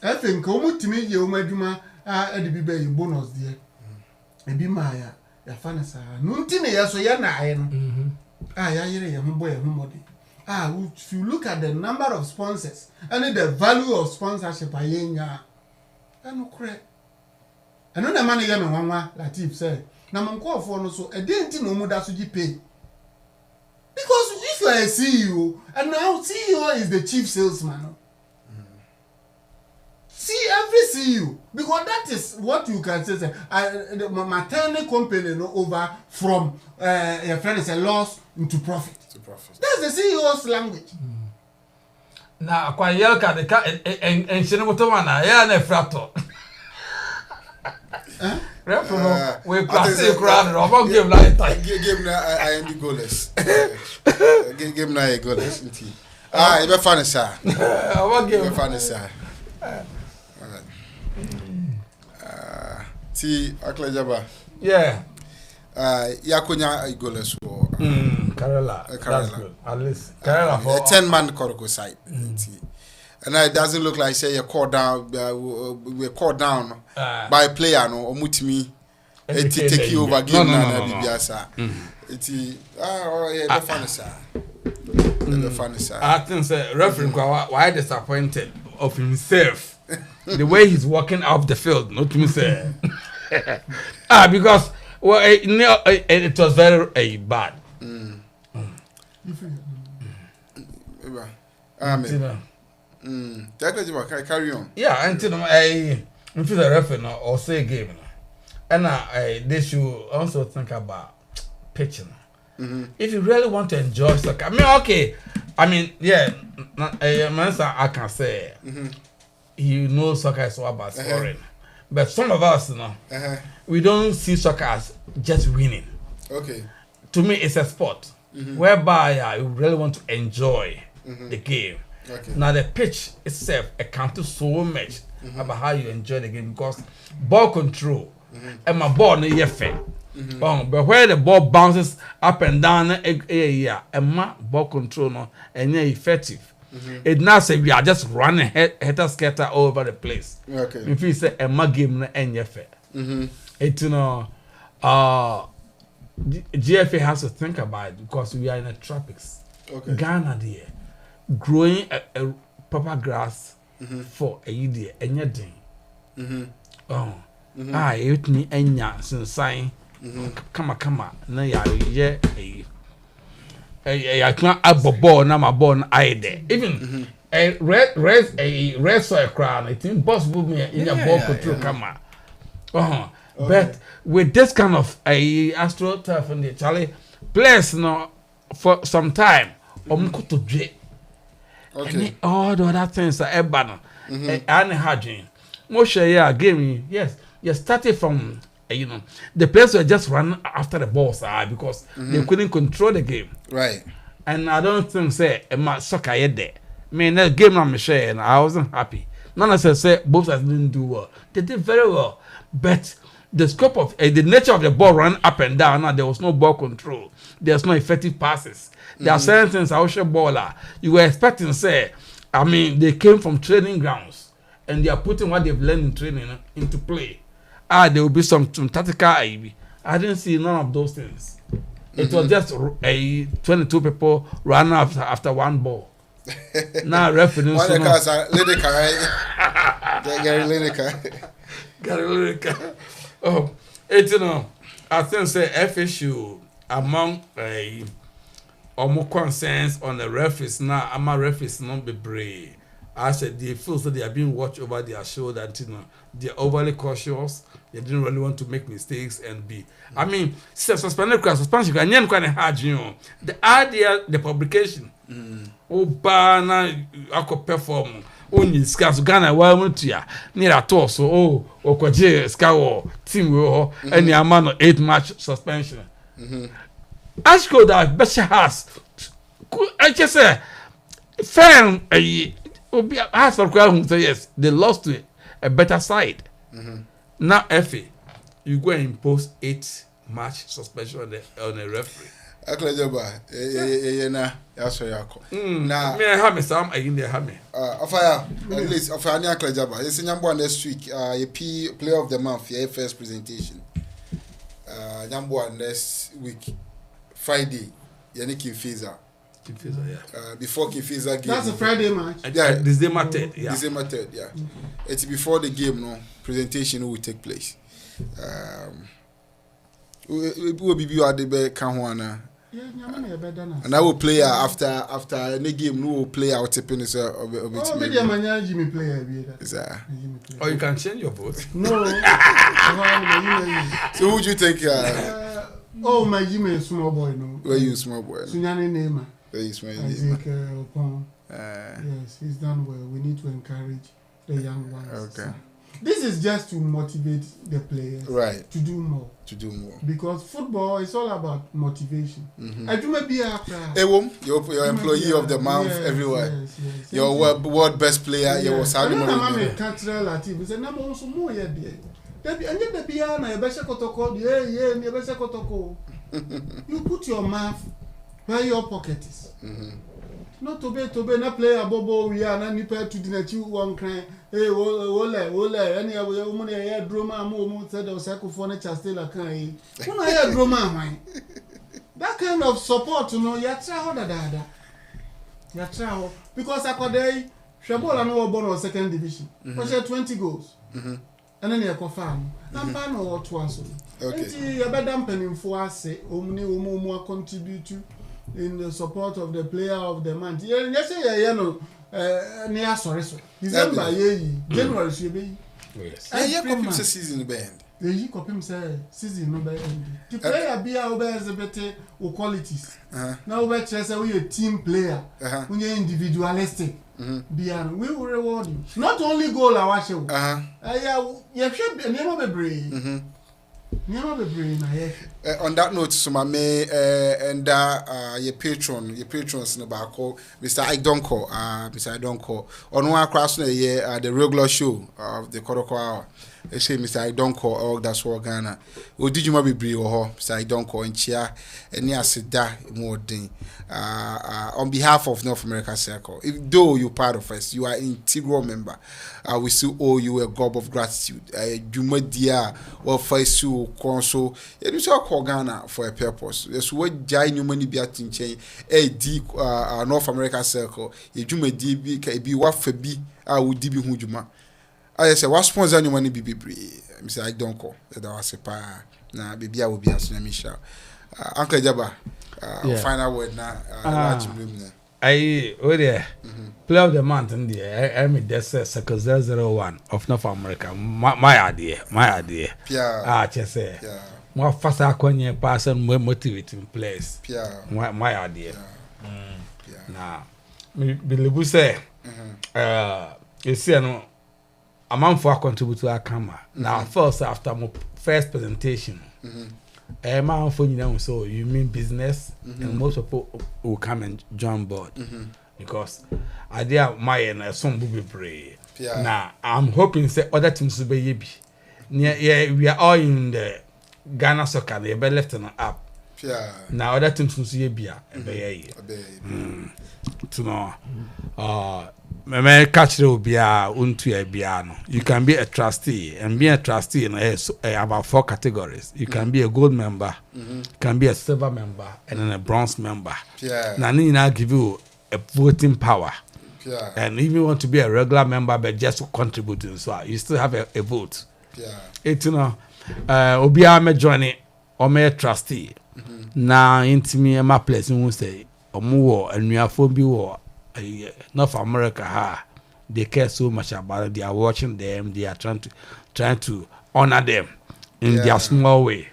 efe nka omu timi ye omu adwuma a de bibe ye bonus de ebi ma ya fa na sa no ntine ye so ye na aye no ya yire ye ho boy ye ho mode if you look at the number of sponsors and the value of sponsorship ayenya no correct and no man ye me wanwa Latif say na monko for no so e dey nti no mu da so gi pay because if you are a CEO and now CEO is the chief salesman see every CEO because that is what you can say the maternity company no over from your friend is a loss into profit. That's the CEO's language. Na kwa yelka de ka enchine motomana ya na frato. Referee we class crowd about game like game na I am the goalless. Game na a goalless nti. E be fa ne sa. About game be fa ne sa. Ti aklejaba. Yeah. Yakonya a goalless for Kerala. That's good. At least Kerala for a 10-man Kotoko side. And it doesn't look like say you called down we called down by a player no omutimi take you over game na bibiasa. Iti yeah the fun sir. The fun sir. I think say referee why disappointed of himself. The way he's walking off the field, not me say. Because well, it was very bad. Carry on. Yeah, until I feel the referee or say game. And they should also think about pitching. If you really want to enjoy soccer, I mean, yeah, I can say you know soccer is all about scoring. But some of us, we don't see soccer as just winning. Okay. To me, it's a sport whereby you really want to enjoy the game. Okay. Now, the pitch itself accounts so much about how you enjoy the game because ball control and my ball no fair. But where the ball bounces up and down, and my ball control no and effective. It now say we are just running header scatter all over the place. Okay. If you say a my game no and fair. It GFA has to think about it because we are in the tropics. Okay. Ghana there, growing a proper grass for a year and your day. It me enya since come na ya I can't have a ball na my ball I there. Even a red soil crown, it's impossible me in a ball control camera. But with this kind of astroturf and the Charlie players no for some time to do and all the other things are ebano and harding. Most game yes you started from the players were just running after the ball because they couldn't control the game. Right. And I don't think say my soccer yet there. I mean that game I'm sharing I wasn't happy. None of us say both sides didn't do well. They did very well. But the scope of the nature of the ball ran up and down. Now there was no ball control. There's no effective passes. There are certain things I wish a baller. You were expecting say, I mean, they came from training grounds and they are putting what they've learned in training into play. There will be some tactical. I didn't see none of those things. It was just 22 people run after one ball. Now referees. One cars are Gary Oh, it's I think say FSU among more concerns on the referees now. I'm a referees not be brave. I said they feel that they are being watched over their shoulder, and you know, they're overly cautious. They didn't really want to make mistakes and be. I mean, suspension, and then kind of hard, you know. The idea, the publication. Oh, bana, I could perform. Only scars Ghana, why went to ya near a torso? Oh, or Kwaje, Scow, team, and the amount of 8-match suspension. Ask go that Besha has. I just say, fan ask for crowd say yes, they lost to a better side. Now, FA, you go and impose 8-match suspension on a referee. Aklejaba, that's where you come. Now, me have me some in there have me. Afaya, at least Afaya Aklejaba. It's in Yambo next week. A player of the month, your first presentation. Yambo next week, Friday. Yannick Kifiza. Yeah. Before Kifiza game. That's a Friday match. Yeah, December 3rd. Yeah. December 3rd, yeah. It's before the game, no presentation will take place. We will be at the Kahwana. And I will play after any game. No will play out tipping is of it. Oh, media man, Jimmy player. Or you can change your vote. No. So who do you think? Oh, my Jimmy small boy, no. Where you small boy? Sunyani Nema. Where you small I think yes, he's done well. We need to encourage the young ones. Okay. This is just to motivate the players, right, to do more. Because football is all about motivation. I do maybe after. Your employee of the month everywhere. Yes. Your world best player. Your was how many cultural activities. And I'm also more yet there. And yet the piano, you better Kotoko. Yeah, you better Kotoko. You put your mouth where your pocket is. Not to be not play a bobo. We are not nipa to dinner. You one crying. Hey, ole. Any of your money, I had drama. Mo said the saxophone still a kind. When I had drama, that kind of support, you know, you try that. You try because I could Shabola no born on second division. But she had 20 goals. And then you go farm. I'm fan or twice. Okay. You better dampen for us. Say, more contribute to. In the support of the player of the month. Yes, near sorry. December, January, she be. Yes. And you come season band. The come season no band. The player be our better qualities. Now we say we a team player. When you individualistic. We will reward you. Not only goal I watch you. You should be never be brave. On that note, so my and your patrons in the call Mr. ADINKRA, on one across the regular show of the Kotoko Hour. They say Mr. ADINKRA, all that's what Ghana. Or did you maybe bring Mr. ADINKRA and chair and near Seda more than on behalf of North America Circle. Though you're part of us, you are an integral member. We still owe you a gob of gratitude. Juma dia or Faisu Consul. You talk Ghana for a purpose. There's what Jai new money be at in chain. North America Circle. You Juma be what for be. I would be Hujuma. I say, what sponsor you money be Mr. ADINKRA. That was a pa. Na baby I will be as Michelle. Uncle Jabba. Final word now. Play of the month in the I mean that's Circle 001 of North America. My idea. Yeah. Just say. More faster when person more motivating place. Yeah. My idea. Now, Bilibu say, you see, no, a month for contribute to our camera. Now, first after my first presentation. Man for you know, so you mean business, and most people will come and join board because I dare my and some will be brave. Now I'm hoping say other teams will be we are all in the Ghana soccer. They be left on up. Now other teams will be to know. Me catch will be unto a piano. You can be a trustee, and being a trustee in about 4 categories. You can be a gold member, you can be a silver member, and then a bronze member. Now, I give you a voting power. And if you want to be a regular member, but just contributing, so you still have a vote. It's Obia me joining or me a trustee. Now, into me, my place, you will say, or more, and we are for be war. North America they care so much about it. They are watching them. They are trying to honor them in their small way.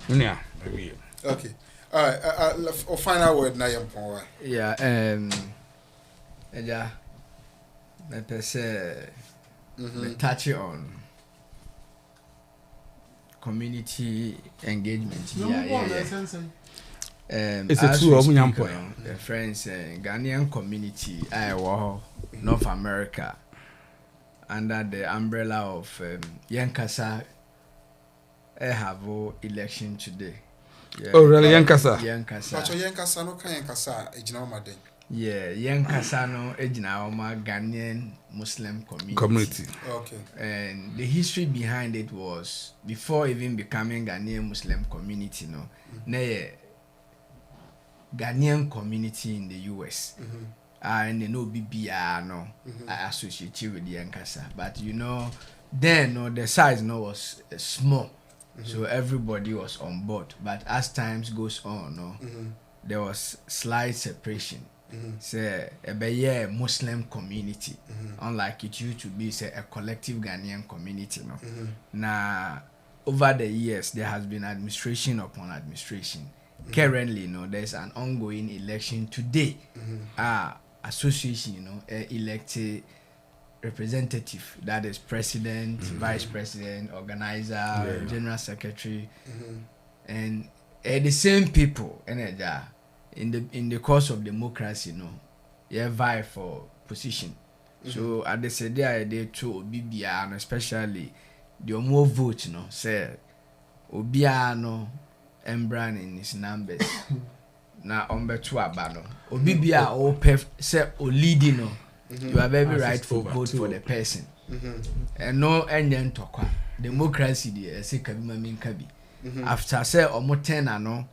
Yeah. Okay. All right. Final word now, yeah. Yeah. Let us say, touch on community engagement. It's a true the friends, Ghanaian community, North America, under the umbrella of Yankasa, have election today. Yeah. Oh, really, Yankasa? Yankasa no kan Yankasa ejina ma den. Yeah, Yankasa no ejina ma Ghanaian Muslim community. Okay. And the history behind it was before even becoming Ghanaian Muslim community, Ghanaian community in the US. And they know BBR associated with the Yankasa. But then the size was small. So everybody was on board. But as times goes on, there was slight separation. Say a Muslim community, unlike it used to be a collective Ghanaian community. Now over the years there has been administration upon administration. Currently, there's an ongoing election today. Association, elected representative, that is president, vice president, organizer, general secretary, and the same people in the course of democracy, vie for position. So at the said they to Obibia, and especially the more vote, say Obiano Embran in his numbers. Na ombetu abano. Obibia o say o leading you are very right to vote for the person. And no enyen tokwa. Democracy dey say kabima min kabi. After say omo 10 ano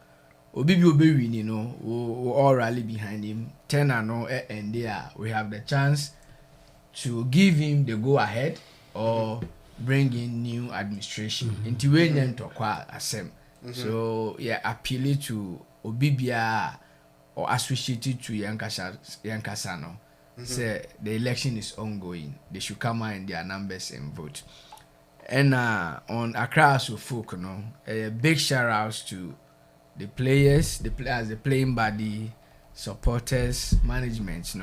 Obibi obewini we all rally behind him. 10 ano and there we have the chance to give him the go ahead or bring in new administration. Into enyen tokwa asem. So appeal to Obibia or associated to Yankasano. Say the election is ongoing. They should come out in their numbers and vote. And on Accra so folk, a big shout outs to the players, the playing body, supporters, management,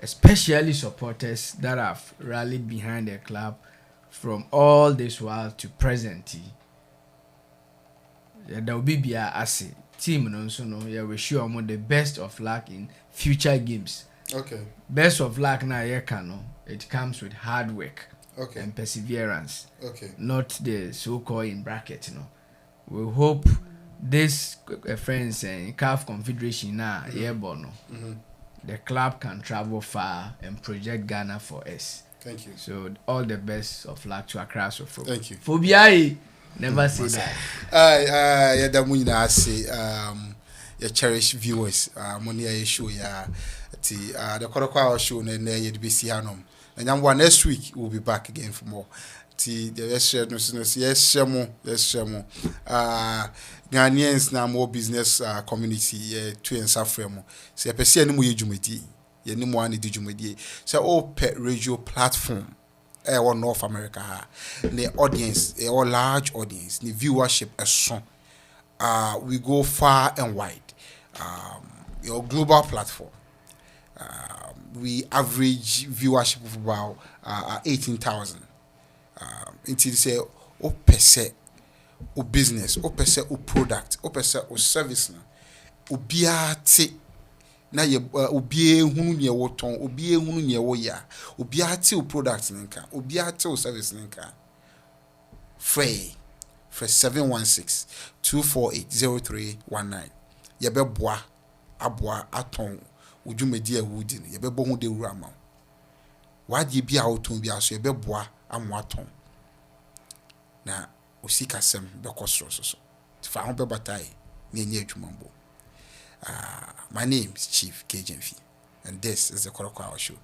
especially supporters that have rallied behind the club from all this while to present. There will be as team we sure the best of luck in future games. Okay. Best of luck now it comes with hard work and perseverance. Okay. Not the so-called in bracket, We hope this friends and CAF Confederation now the club can travel far and project Ghana for us. Thank you. So all the best of luck to Accra. Thank you. Phobia. Never say that. I say your cherished viewers, money show the Kotoko show and the BC Hanum. And next week we'll be back again for more. The Ghanaians now more business community to and Safremo. So I perceive any more jumedi, any more any jumedi. So all pet radio platform. Or North America, the audience, a large audience, the viewership is strong. We go far and wide. Your global platform, we average viewership of about 18,000. Until say, per se, o business, per se, o product, per se, o service, o biate. Na ye obie hunu ne wo ton obie hunu ne wo ya obie ate o product nka obie ate o service nka free 716-248-0319 ye be boa aboa aton odwumedi awudi ne ye be bo hu de wura ma wade bia o ton bia so ye be boa amo aton na osikasem be kosoro so fa ho be batai na enye adwumambo. My name is Chief KJMF, and this is the Kotoko Show.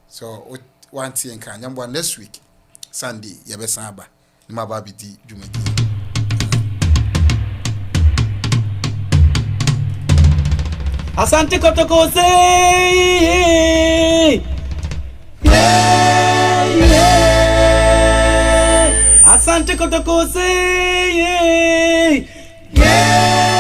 So one thing can next week, Sunday, Yabesaba, Mababi di Jumedi. Asante Kotoko say yeah, yeah. Asante Kotoko say yeah, yeah.